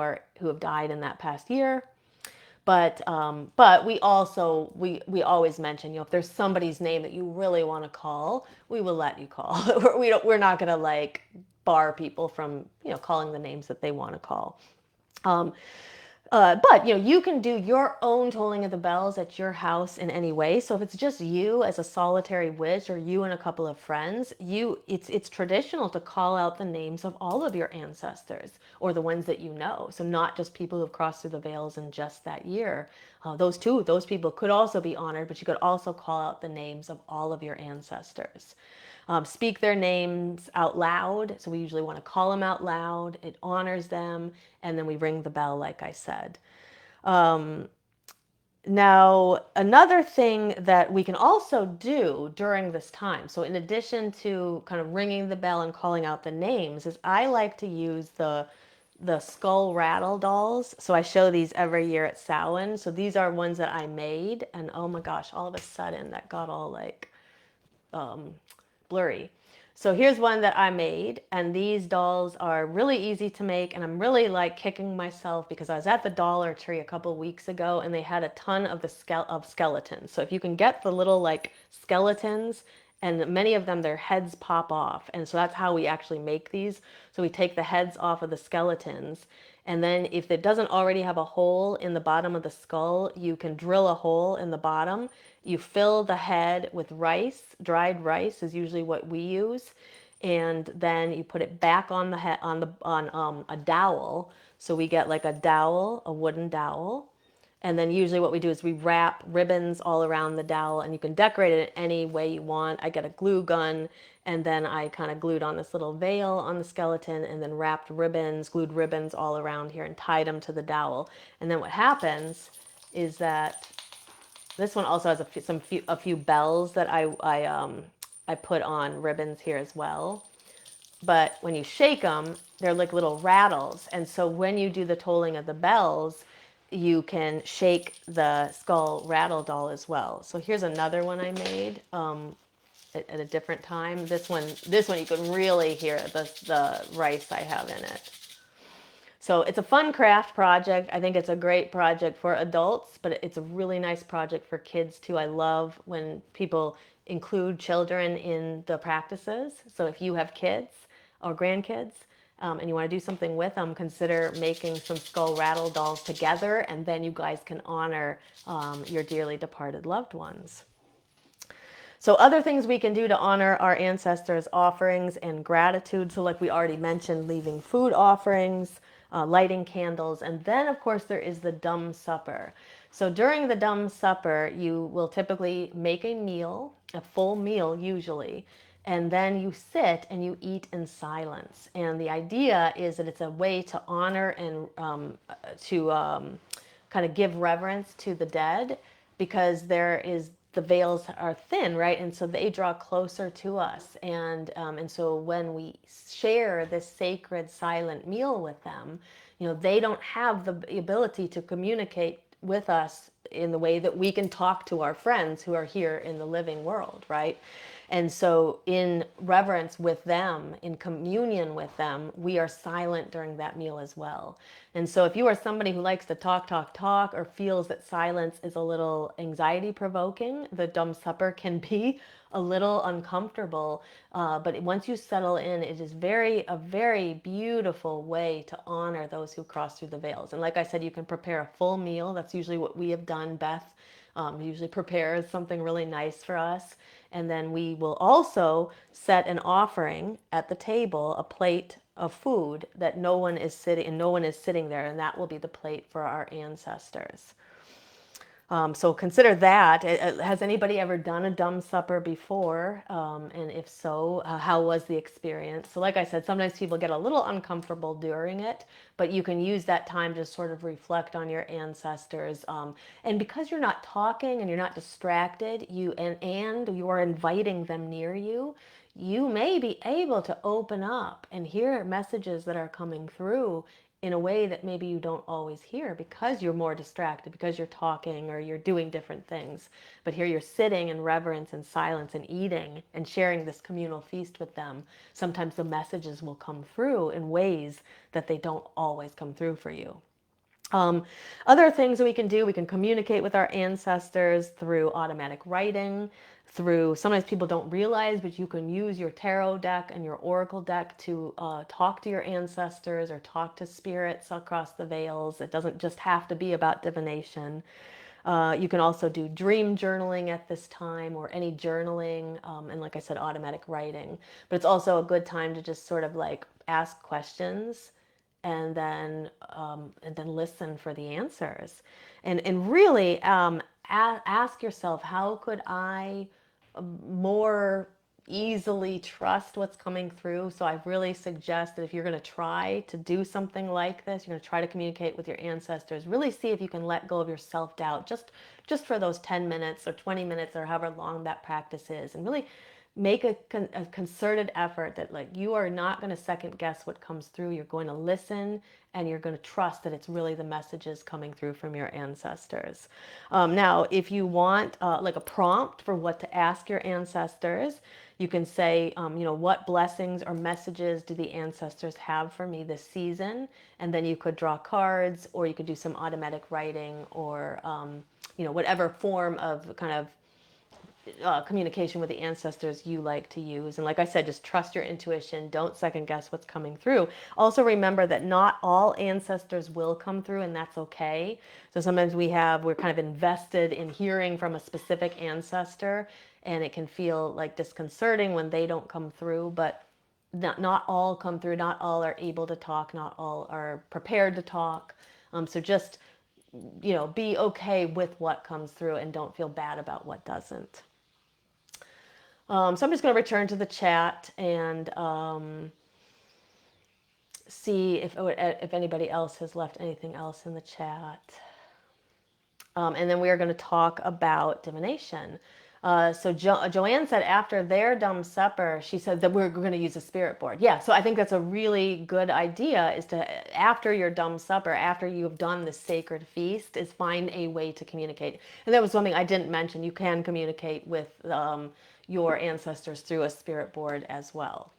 have died in that past year. But we always mention, if there's somebody's name that you really want to call, we will let you call. We're not going to bar people from calling the names that they want to call. But you can do your own tolling of the bells at your house in any way. So if it's just you as a solitary witch, or you and a couple of friends, it's traditional to call out the names of all of your ancestors, or the ones that you know. So not just people who have crossed through the veils in just that year. Those people could also be honored, but you could also call out the names of all of your ancestors. Speak their names out loud. So we usually want to call them out loud. It honors them. And then we ring the bell, like I said. Now, another thing that we can also do during this time, so in addition to kind of ringing the bell and calling out the names, is I like to use the skull rattle dolls. So I show these every year at Samhain. So these are ones that I made. And oh my gosh, all of a sudden that got all blurry. So here's one that I made, and these dolls are really easy to make, and I'm really kicking myself because I was at the Dollar Tree a couple weeks ago and they had a ton of skeletons. So if you can get the little skeletons and many of them, their heads pop off. And so that's how we actually make these. So we take the heads off of the skeletons, and then if it doesn't already have a hole in the bottom of the skull, you can drill a hole in the bottom. You fill the head with rice. Dried rice is usually what we use, and then you put it back on the head, on a dowel. So we get like a dowel, a wooden dowel, and then usually what we do is we wrap ribbons all around the dowel, and you can decorate it any way you want. I get a glue gun, and then I kind of glued on this little veil on the skeleton, and then wrapped ribbons, glued ribbons all around here, and tied them to the dowel. And then what happens is that this one also has a few bells that I put on ribbons here as well. But when you shake them, they're like little rattles. And so when you do the tolling of the bells, you can shake the skull rattle doll as well. So here's another one I made at a different time. This one you can really hear the rice I have in it. So it's a fun craft project. I think it's a great project for adults, but it's a really nice project for kids too. I love when people include children in the practices. So if you have kids or grandkids, and you want to do something with them, consider making some skull rattle dolls together, and then you guys can honor your dearly departed loved ones. So other things we can do to honor our ancestors, offerings and gratitude. So like we already mentioned, leaving food offerings, lighting candles, and then of course there is the dumb supper. So during the dumb supper, you will typically make a meal, a full meal usually, and then you sit and you eat in silence. And the idea is that it's a way to honor and to kind of give reverence to the dead, because the veils are thin, right? And so they draw closer to us. And so when we share this sacred silent meal with them, they don't have the ability to communicate with us in the way that we can talk to our friends who are here in the living world, right? And so, in reverence with them, in communion with them, we are silent during that meal as well. And so, if you are somebody who likes to talk, or feels that silence is a little anxiety provoking, the dumb supper can be a little uncomfortable. But once you settle in, it is a very beautiful way to honor those who cross through the veils. And like I said, you can prepare a full meal. That's usually what we have done. Beth usually prepares something really nice for us. And then we will also set an offering at the table, a plate of food that no one is sitting there, and that will be the plate for our ancestors. So consider that. Has anybody ever done a dumb supper before? And if so, how was the experience? So like I said, sometimes people get a little uncomfortable during it, but you can use that time to sort of reflect on your ancestors. And because you're not talking and you're not distracted, and you are inviting them near you, you may be able to open up and hear messages that are coming through in a way that maybe you don't always hear, because you're more distracted, because you're talking or you're doing different things. But here you're sitting in reverence and silence and eating and sharing this communal feast with them. Sometimes the messages will come through in ways that they don't always come through for you. Other things that we can do, we can communicate with our ancestors through automatic writing, sometimes people don't realize, but you can use your tarot deck and your oracle deck to talk to your ancestors or talk to spirits across the veils. It doesn't just have to be about divination. You can also do dream journaling at this time, or any journaling, and like I said, automatic writing. But it's also a good time to just sort of like ask questions, and then listen for the answers, and really ask yourself, how could I more easily trust what's coming through? So I really suggest that if you're going to try to do something like this, you're going to try to communicate with your ancestors, really see if you can let go of your self-doubt just for those 10 minutes or 20 minutes or however long that practice is, and really make a concerted effort that, like, you are not going to second guess what comes through. You're going to listen, and you're going to trust that it's really the messages coming through from your ancestors. Now, if you want like a prompt for what to ask your ancestors, you can say, what blessings or messages do the ancestors have for me this season? And then you could draw cards, or you could do some automatic writing, or whatever form of kind of communication with the ancestors you like to use. And like I said, just trust your intuition. Don't second guess what's coming through. Also remember that not all ancestors will come through, and that's okay. So sometimes we're kind of invested in hearing from a specific ancestor, and it can feel like disconcerting when they don't come through. But not all come through. Not all are able to talk. Not all are prepared to talk. So just be okay with what comes through and don't feel bad about what doesn't. So I'm just going to return to the chat and see if anybody else has left anything else in the chat. And then we are going to talk about divination. Joanne said after their dumb supper, she said that we're going to use a spirit board. Yeah, so I think that's a really good idea, is to, after your dumb supper, after you've done the sacred feast, is find a way to communicate. And that was something I didn't mention. You can communicate with your ancestors through a spirit board as well.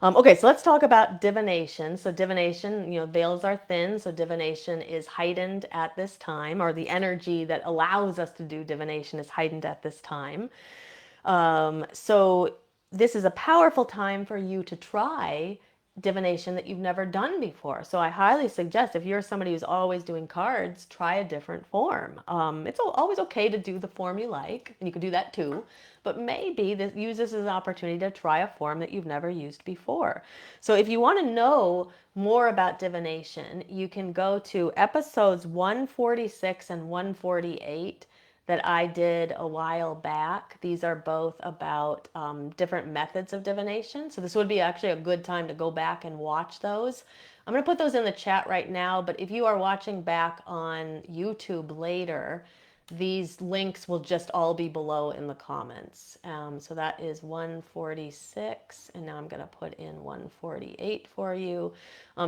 Okay, so let's talk about divination. So divination, veils are thin, so divination is heightened at this time, or the energy that allows us to do divination is heightened at this time. So this is a powerful time for you to try divination that you've never done before. So I highly suggest, if you're somebody who's always doing cards, try a different form. It's always okay to do the form you like, and you can do that too. But maybe use this as an opportunity to try a form that you've never used before. So if you want to know more about divination, you can go to episodes 146 and 148 that I did a while back. These are both about different methods of divination. So this would be actually a good time to go back and watch those. I'm going to put those in the chat right now, but if you are watching back on YouTube later, these links will just all be below in the comments. So that is 146, and now I'm going to put in 148 for you.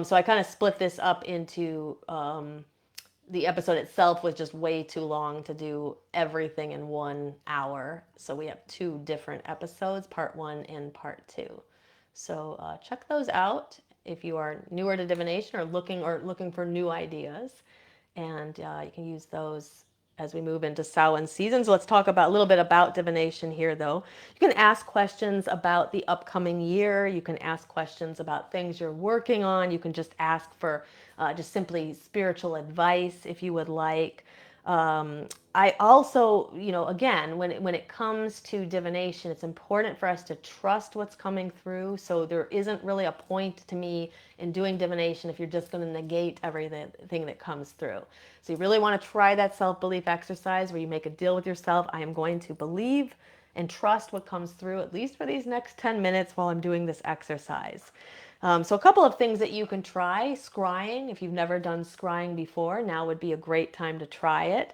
So I kind of split this up into the episode itself was just way too long to do everything in 1 hour. So we have 2 different episodes, part 1 and part 2. So check those out if you are newer to divination or looking for new ideas. And you can use those as we move into Samhain season. So let's talk a little bit about divination here, though. You can ask questions about the upcoming year. You can ask questions about things you're working on. You can just ask for just simply spiritual advice if you would like. I also, again, when it comes to divination, it's important for us to trust what's coming through. So there isn't really a point to me in doing divination if you're just going to negate everything that comes through. So you really want to try that self-belief exercise where you make a deal with yourself. I am going to believe and trust what comes through, at least for these next 10 minutes while I'm doing this exercise. So a couple of things that you can try. Scrying. If you've never done scrying before, now would be a great time to try it.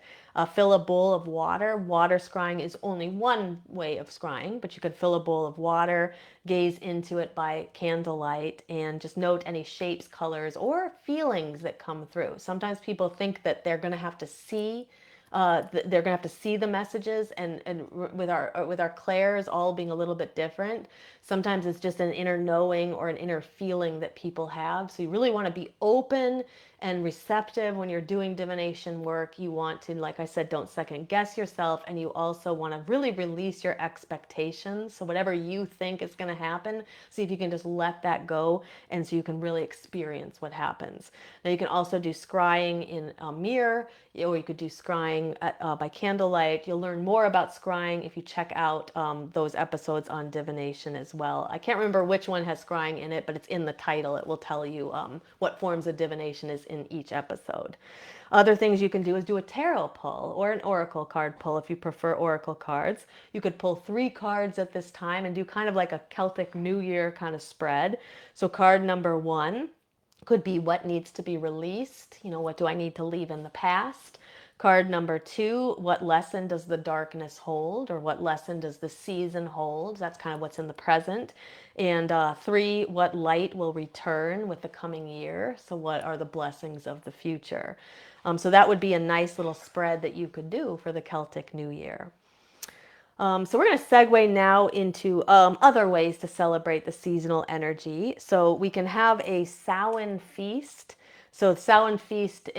Fill a bowl of water. Water scrying is only one way of scrying, but you could fill a bowl of water, gaze into it by candlelight, and just note any shapes, colors, or feelings that come through. Sometimes people think that they're going to have to see they're going to have to see the messages, and with our clairs all being a little bit different, sometimes it's just an inner knowing or an inner feeling that people have. So you really want to be open and receptive when you're doing divination work. You want to, like I said, don't second guess yourself, and you also want to really release your expectations. So whatever you think is going to happen, see if you can just let that go, and so you can really experience what happens. Now you can also do scrying in a mirror, or you could do scrying by candlelight. You'll learn more about scrying if you check out those episodes on divination as well. I can't remember which one has scrying in it, but it's in the title. It will tell you what forms of divination is in each episode. Other things you can do is do a tarot pull or an oracle card pull if you prefer oracle cards. You could pull 3 cards at this time and do kind of like a Celtic New Year kind of spread. So card number 1 could be what needs to be released. What do I need to leave in the past? Card number 2, what lesson does the darkness hold, or what lesson does the season hold? That's kind of what's in the present. And 3, what light will return with the coming year? So what are the blessings of the future? So that would be a nice little spread that you could do for the Celtic New Year. So we're going to segue now into other ways to celebrate the seasonal energy. So we can have a Samhain feast. So Samhain feast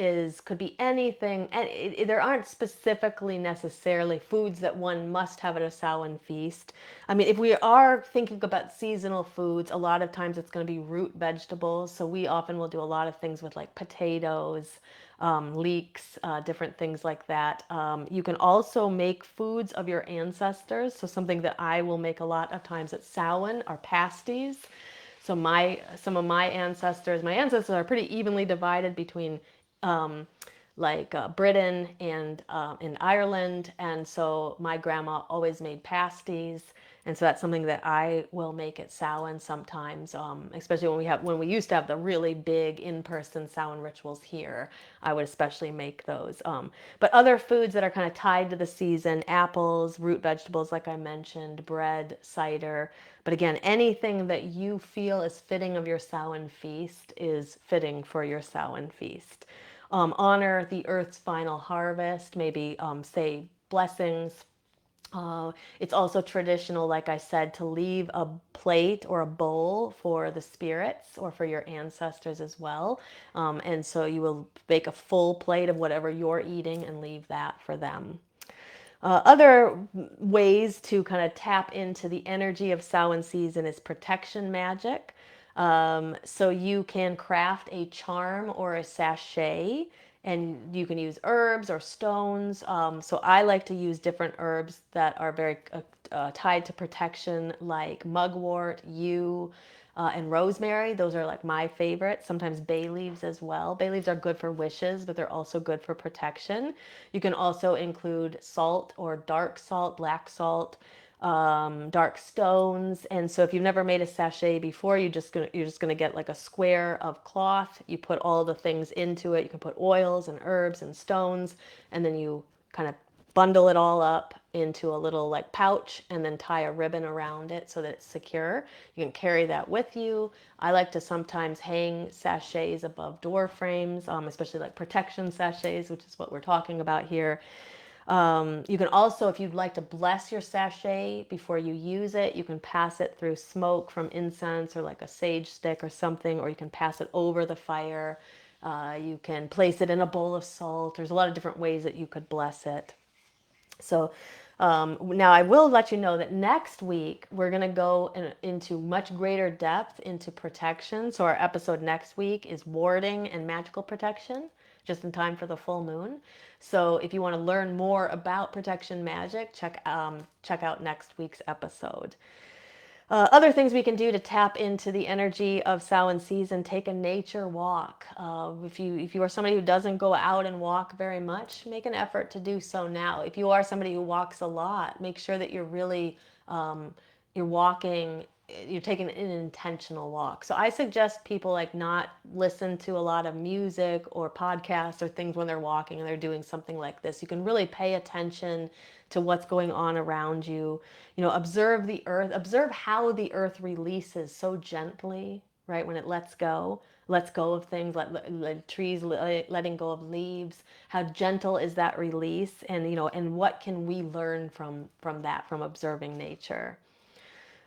could be anything, and there aren't specifically necessarily foods that one must have at a Samhain feast. I mean, if we are thinking about seasonal foods, a lot of times it's going to be root vegetables. So we often will do a lot of things with like potatoes, leeks, different things like that. You can also make foods of your ancestors. So something that I will make a lot of times at Samhain are pasties. So some of my ancestors are pretty evenly divided between um, Britain and Ireland, and so my grandma always made pasties, and so that's something that I will make at Samhain sometimes, especially when we used to have the really big in-person Samhain rituals here. I would especially make those. But other foods that are kind of tied to the season: apples, root vegetables, like I mentioned, bread, cider. But again, anything that you feel is fitting of your Samhain feast is fitting for your Samhain feast. Honor the earth's final harvest, maybe say blessings. It's also traditional, like I said, to leave a plate or a bowl for the spirits or for your ancestors as well. And so you will make a full plate of whatever you're eating and leave that for them. Other ways to kind of tap into the energy of Samhain season is protection magic. So you can craft a charm or a sachet, and you can use herbs or stones. So I like to use different herbs that are very tied to protection, like mugwort, yew, and rosemary. Those are like my favorites. Sometimes bay leaves as well. Bay leaves are good for wishes, but they're also good for protection. You can also include salt or dark salt, black salt, dark stones. And so if you've never made a sachet before, you're just gonna get like a square of cloth. You put all the things into it. You can put oils and herbs and stones, and then you kind of bundle it all up into a little like pouch and then tie a ribbon around it so that it's secure. You can carry that with you. I like to sometimes hang sachets above door frames, especially like protection sachets, which is what we're talking about here. You can also, if you'd like to bless your sachet before you use it, you can pass it through smoke from incense or like a sage stick or something, or you can pass it over the fire. You can place it in a bowl of salt. There's a lot of different ways that you could bless it. So now I will let you know that next week we're going to go into much greater depth into protection. So our episode next week is warding and magical protection, just in time for the full moon. So if you want to learn more about protection magic, check out next week's episode. Other things we can do to tap into the energy of Samhain season: take a nature walk. If you are somebody who doesn't go out and walk very much, make an effort to do so now. If you are somebody who walks a lot, make sure that you're really you're walking. You're taking an intentional walk. So I suggest people like not listen to a lot of music or podcasts or things when they're walking and they're doing something like this. You can really pay attention to what's going on around you. Observe the earth, observe how the earth releases so gently, right? When it lets go of things, let trees, letting go of leaves. How gentle is that release? And what can we learn from that, from observing nature?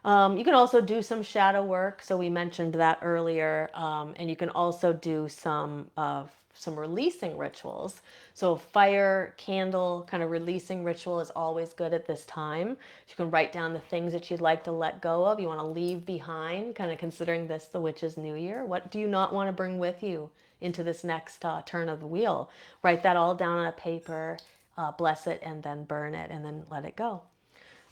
You can also do some shadow work. So we mentioned that earlier. And you can also do some releasing rituals. So fire, candle, kind of releasing ritual is always good at this time. You can write down the things that you'd like to let go of, you want to leave behind, kind of considering this the witch's new year. What do you not want to bring with you into this next turn of the wheel? Write that all down on a paper, bless it, and then burn it, and then let it go.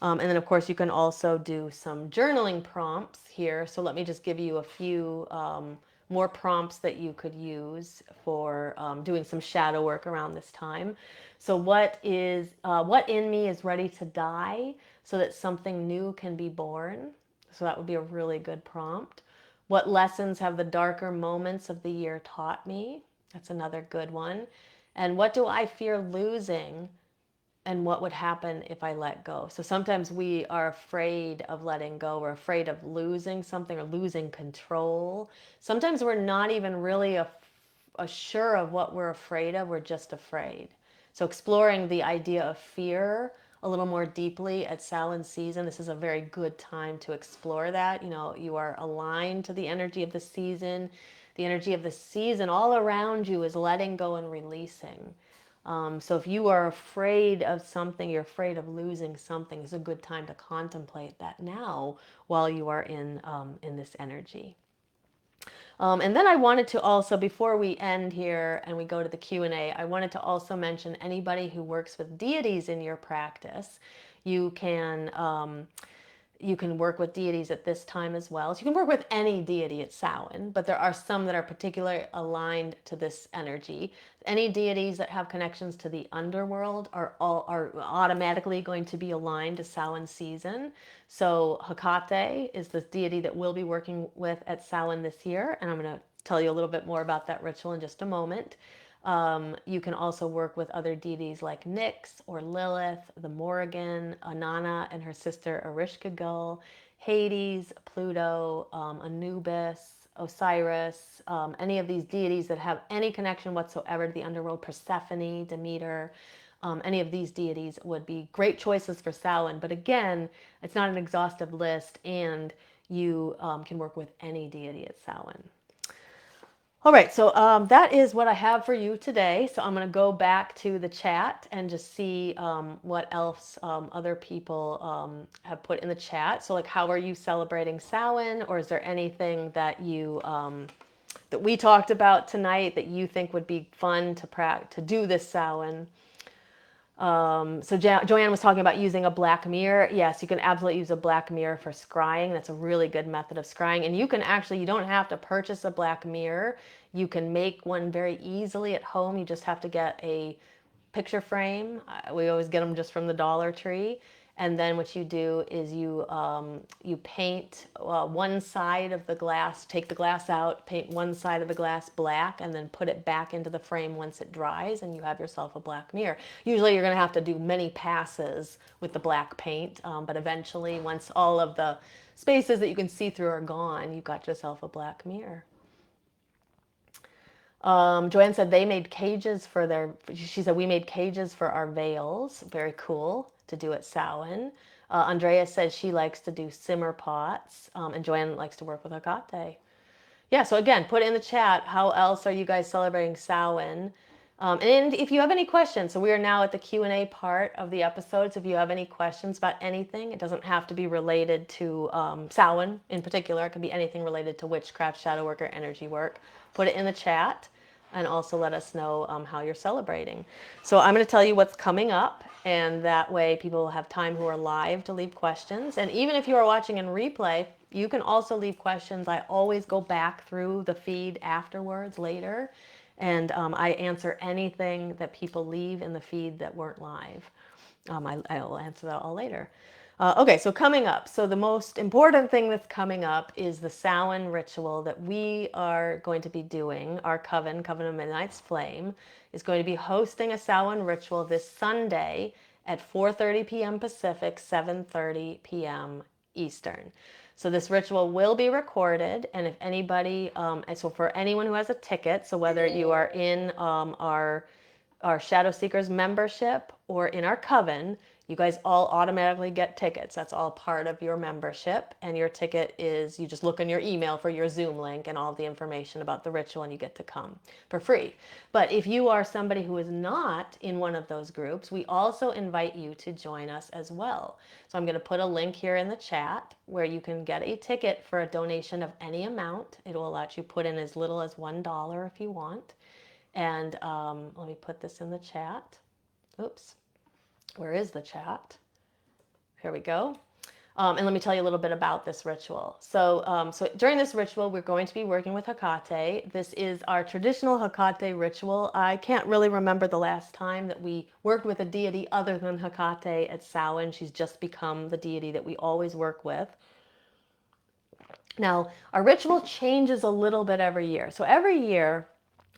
And then, of course, you can also do some journaling prompts here. So let me just give you a few more prompts that you could use for doing some shadow work around this time. So what in me is ready to die so that something new can be born? So that would be a really good prompt. What lessons have the darker moments of the year taught me? That's another good one. And what do I fear losing, and what would happen if I let go? So sometimes we are afraid of letting go. We're afraid of losing something or losing control. Sometimes we're not even really sure of what we're afraid of. We're just afraid. So exploring the idea of fear a little more deeply at Samhain season, this is a very good time to explore that. You are aligned to the energy of the season. The energy of the season all around you is letting go and releasing. So if you are afraid of something, you're afraid of losing something, it's a good time to contemplate that now while you are in this energy. And then I wanted to also, before we end here and we go to the Q&A, I wanted to also mention anybody who works with deities in your practice, you can you can work with deities at this time as well. So you can work with any deity at Samhain, but there are some that are particularly aligned to this energy. Any deities that have connections to the underworld are automatically going to be aligned to Samhain season. So Hecate is this deity that we'll be working with at Samhain this year, and I'm going to tell you a little bit more about that ritual in just a moment. You can also work with other deities like Nyx or Lilith, the Morrigan, Inanna and her sister Ereshkigal, Hades, Pluto, Anubis, Osiris, any of these deities that have any connection whatsoever to the underworld, Persephone, Demeter, any of these deities would be great choices for Samhain. But again, it's not an exhaustive list, and you can work with any deity at Samhain. All right, so that is what I have for you today. So I'm going to go back to the chat and just see what else other people have put in the chat. So like, how are you celebrating Samhain? Or is there anything that you that we talked about tonight that you think would be fun to do this Samhain? So Joanne was talking about using a black mirror. Yes, you can absolutely use a black mirror for scrying. That's a really good method of scrying. And you can actually, you don't have to purchase a black mirror. You can make one very easily at home. You just have to get a picture frame. We always get them just from the Dollar Tree. And then what you do is you paint one side of the glass, take the glass out, paint one side of the glass black, and then put it back into the frame once it dries, and you have yourself a black mirror. Usually you're going to have to do many passes with the black paint, but eventually once all of the spaces that you can see through are gone, you've got yourself a black mirror. Joanne said they made cages for their, she said we made cages for our veils. Very cool to do at Samhain. Andrea says she likes to do simmer pots, and Joanne likes to work with Hecate. Yeah, so again, put in the chat, how else are you guys celebrating Samhain? And if you have any questions, so we are now at the Q&A part of the episode, so if you have any questions about anything, it doesn't have to be related to Samhain in particular. It can be anything related to witchcraft, shadow work, or energy work. Put it in the chat, and also let us know how you're celebrating. So I'm going to tell you what's coming up, and that way people will have time who are live to leave questions. And even if you are watching in replay, you can also leave questions. I always go back through the feed afterwards, later, and I answer anything that people leave in the feed that weren't live. I will answer that all later. Okay, so coming up. So the most important thing that's coming up is the Samhain ritual that we are going to be doing. Our Coven of Midnight's Flame, is going to be hosting a Samhain ritual this Sunday at 4:30 p.m. Pacific, 7:30 p.m. Eastern. So this ritual will be recorded, and if anybody, so for anyone who has a ticket, so whether you are in our Shadow Seekers membership or in our Coven, you guys all automatically get tickets. That's all part of your membership. And your ticket is, you just look in your email for your Zoom link and all the information about the ritual, and you get to come for free. But if you are somebody who is not in one of those groups, we also invite you to join us as well. So I'm going to put a link here in the chat where you can get a ticket for a donation of any amount. It will let you put in as little as $1 if you want. And let me put this in the chat. Oops. Where is the chat? Here we go. And let me tell you a little bit about this ritual. So during this ritual, we're going to be working with Hecate. This is our traditional Hecate ritual. I can't really remember the last time that we worked with a deity other than Hecate at Samhain. She's just become the deity that we always work with. Now, our ritual changes a little bit every year. So every year,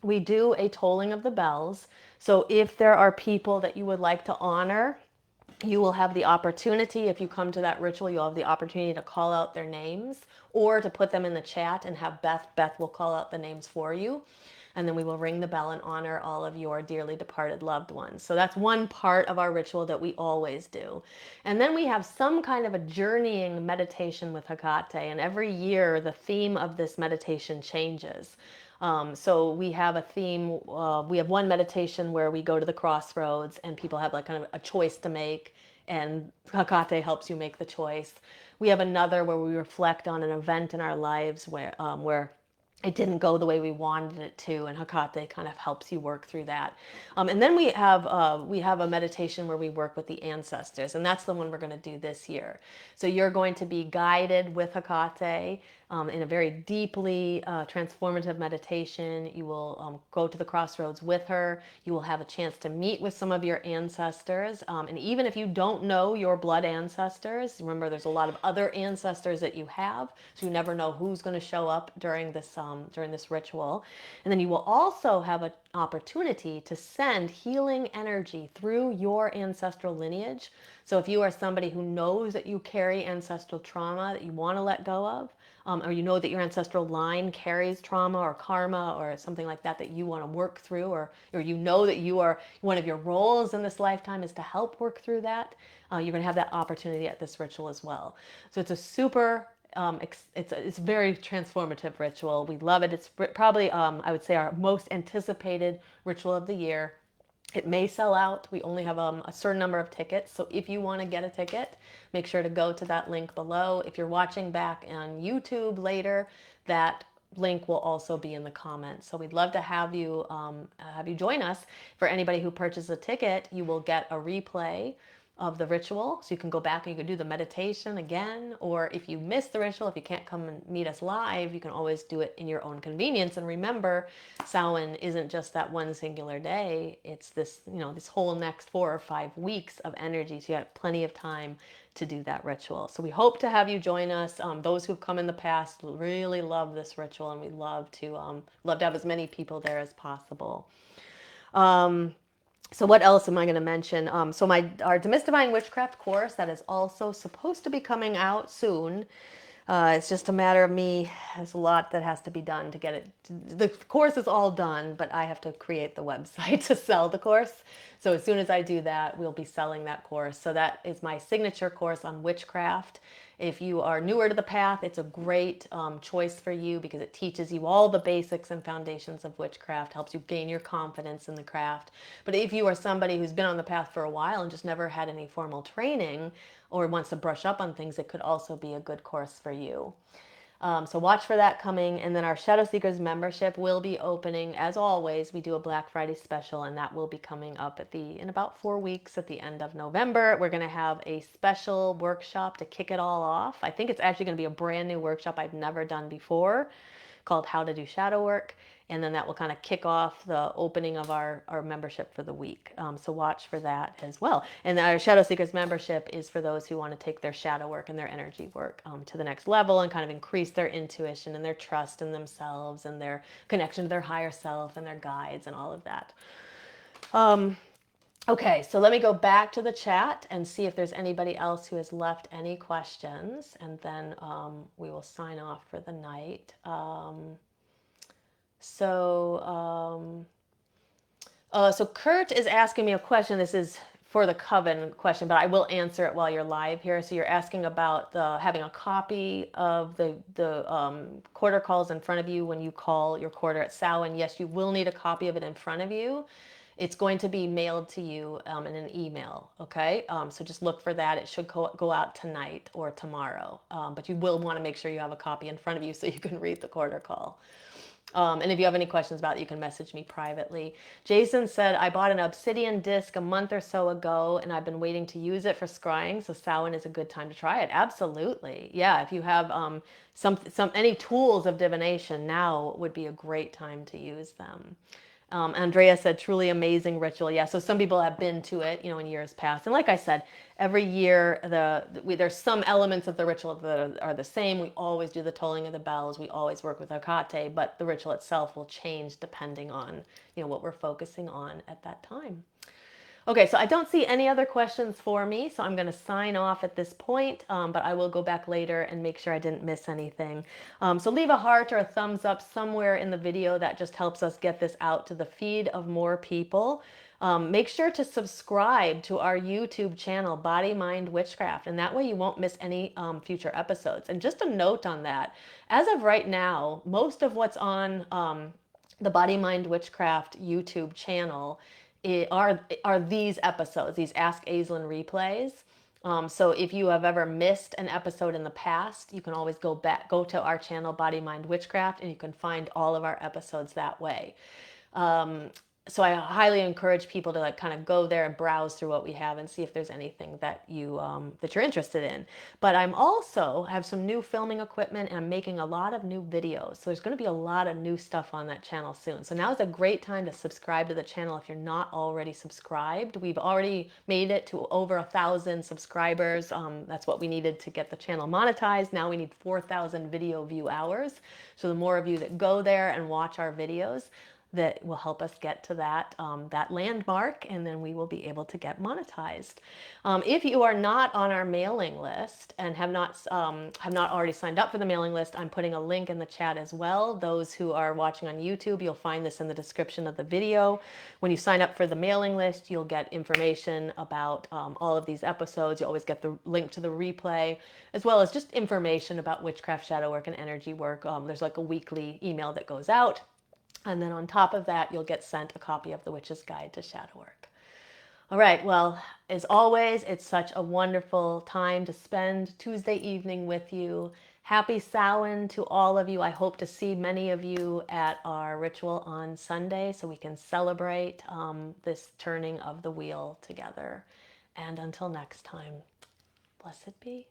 we do a tolling of the bells. So if there are people that you would like to honor, you will have the opportunity, if you come to that ritual, you'll have the opportunity to call out their names or to put them in the chat and have Beth will call out the names for you. And then we will ring the bell and honor all of your dearly departed loved ones. So that's one part of our ritual that we always do. And then we have some kind of a journeying meditation with Hecate. And every year, the theme of this meditation changes. So we have a theme. We have one meditation where we go to the crossroads and people have like kind of a choice to make, and Hecate helps you make the choice. We have another where we reflect on an event in our lives where it didn't go the way we wanted it to, and Hecate kind of helps you work through that. And then we have a meditation where we work with the ancestors, and that's the one we're going to do this year. So you're going to be guided with Hecate in a very deeply transformative meditation. You will go to the crossroads with her. You will have a chance to meet with some of your ancestors. And even if you don't know your blood ancestors, remember there's a lot of other ancestors that you have, so you never know who's going to show up during this ritual. And then you will also have an opportunity to send healing energy through your ancestral lineage. So if you are somebody who knows that you carry ancestral trauma that you want to let go of, or you know that your ancestral line carries trauma or karma or something like that that you want to work through, or you know that you are one of your roles in this lifetime is to help work through that, you're going to have that opportunity at this ritual as well. So it's a super it's a very transformative ritual. We love it. It's probably I would say our most anticipated ritual of the year. It may sell out. We only have a certain number of tickets. So if you want to get a ticket, make sure to go to that link below. If you're watching back on YouTube later, that link will also be in the comments. So we'd love to have you join us. For anybody who purchases a ticket, you will get a replay of the ritual, so you can go back and you can do the meditation again, or if you miss the ritual, if you can't come and meet us live, you can always do it in your own convenience. And remember, Samhain isn't just that one singular day, it's this, this whole next 4 or 5 weeks of energy, so you have plenty of time to do that ritual. So we hope to have you join us. Those who've come in the past really love this ritual, and we love to have as many people there as possible. So what else am I going to mention? So our Demystifying Witchcraft course, that is also supposed to be coming out soon. It's just a matter of me. There's a lot that has to be done to get it. The course is all done, but I have to create the website to sell the course. So as soon as I do that, we'll be selling that course. So that is my signature course on witchcraft. If you are newer to the path, it's a great choice for you because it teaches you all the basics and foundations of witchcraft, helps you gain your confidence in the craft. But if you are somebody who's been on the path for a while and just never had any formal training or wants to brush up on things, it could also be a good course for you. So watch for that coming. And then our Shadow Seekers membership will be opening. As always, we do a Black Friday special, and that will be coming up in about 4 weeks at the end of November. We're going to have a special workshop to kick it all off. I think it's actually going to be a brand new workshop I've never done before, called How to Do Shadow Work. And then that will kind of kick off the opening of our membership for the week. So watch for that as well. And our Shadow Seekers membership is for those who want to take their shadow work and their energy work to the next level and kind of increase their intuition and their trust in themselves and their connection to their higher self and their guides and all of that. Okay, so let me go back to the chat and see if there's anybody else who has left any questions, and then we will sign off for the night. So Kurt is asking me a question. This is for the coven question, but I will answer it while you're live here. So you're asking about having a copy of the quarter calls in front of you when you call your quarter at Samhain. Yes, you will need a copy of it in front of you. It's going to be mailed to you in an email, okay? So just look for that. It should go out tonight or tomorrow. But you will want to make sure you have a copy in front of you so you can read the quarter call. And if you have any questions about it, you can message me privately. Jason said, I bought an obsidian disc a month or so ago, and I've been waiting to use it for scrying, so Samhain is a good time to try it. Absolutely. Yeah, if you have any tools of divination, now would be a great time to use them. Andrea said, truly amazing ritual. Yeah, so some people have been to it, in years past. And like I said, every year there's some elements of the ritual that are the same. We always do the tolling of the bells. We always work with Hecate, but the ritual itself will change depending on, what we're focusing on at that time. Okay, so I don't see any other questions for me, so I'm going to sign off at this point, but I will go back later and make sure I didn't miss anything. So leave a heart or a thumbs up somewhere in the video. That just helps us get this out to the feed of more people. Make sure to subscribe to our YouTube channel, Body, Mind, Witchcraft, and that way you won't miss any future episodes. And just a note on that, as of right now, most of what's on the Body Mind Witchcraft YouTube channel are these episodes, these Ask Aislin replays. So if you have ever missed an episode in the past, you can always go to our channel, Body Mind Witchcraft, and you can find all of our episodes that way. So I highly encourage people to like kind of go there and browse through what we have and see if there's anything that you're interested in. But I'm also have some new filming equipment and I'm making a lot of new videos. So there's going to be a lot of new stuff on that channel soon. So now is a great time to subscribe to the channel if you're not already subscribed. We've already made it to over 1,000 subscribers. That's what we needed to get the channel monetized. Now we need 4,000 video view hours. So the more of you that go there and watch our videos, that will help us get to that landmark, and then we will be able to get monetized. If you are not on our mailing list and have not already signed up for the mailing list, I'm putting a link in the chat as well. Those who are watching on YouTube, you'll find this in the description of the video. When you sign up for the mailing list, you'll get information about all of these episodes. You always get the link to the replay, as well as just information about witchcraft, shadow work, and energy work. There's like a weekly email that goes out. And then on top of that, you'll get sent a copy of The Witch's Guide to Shadow Work. All right, well, as always, it's such a wonderful time to spend Tuesday evening with you. Happy Samhain to all of you. I hope to see many of you at our ritual on Sunday so we can celebrate this turning of the wheel together. And until next time, blessed be.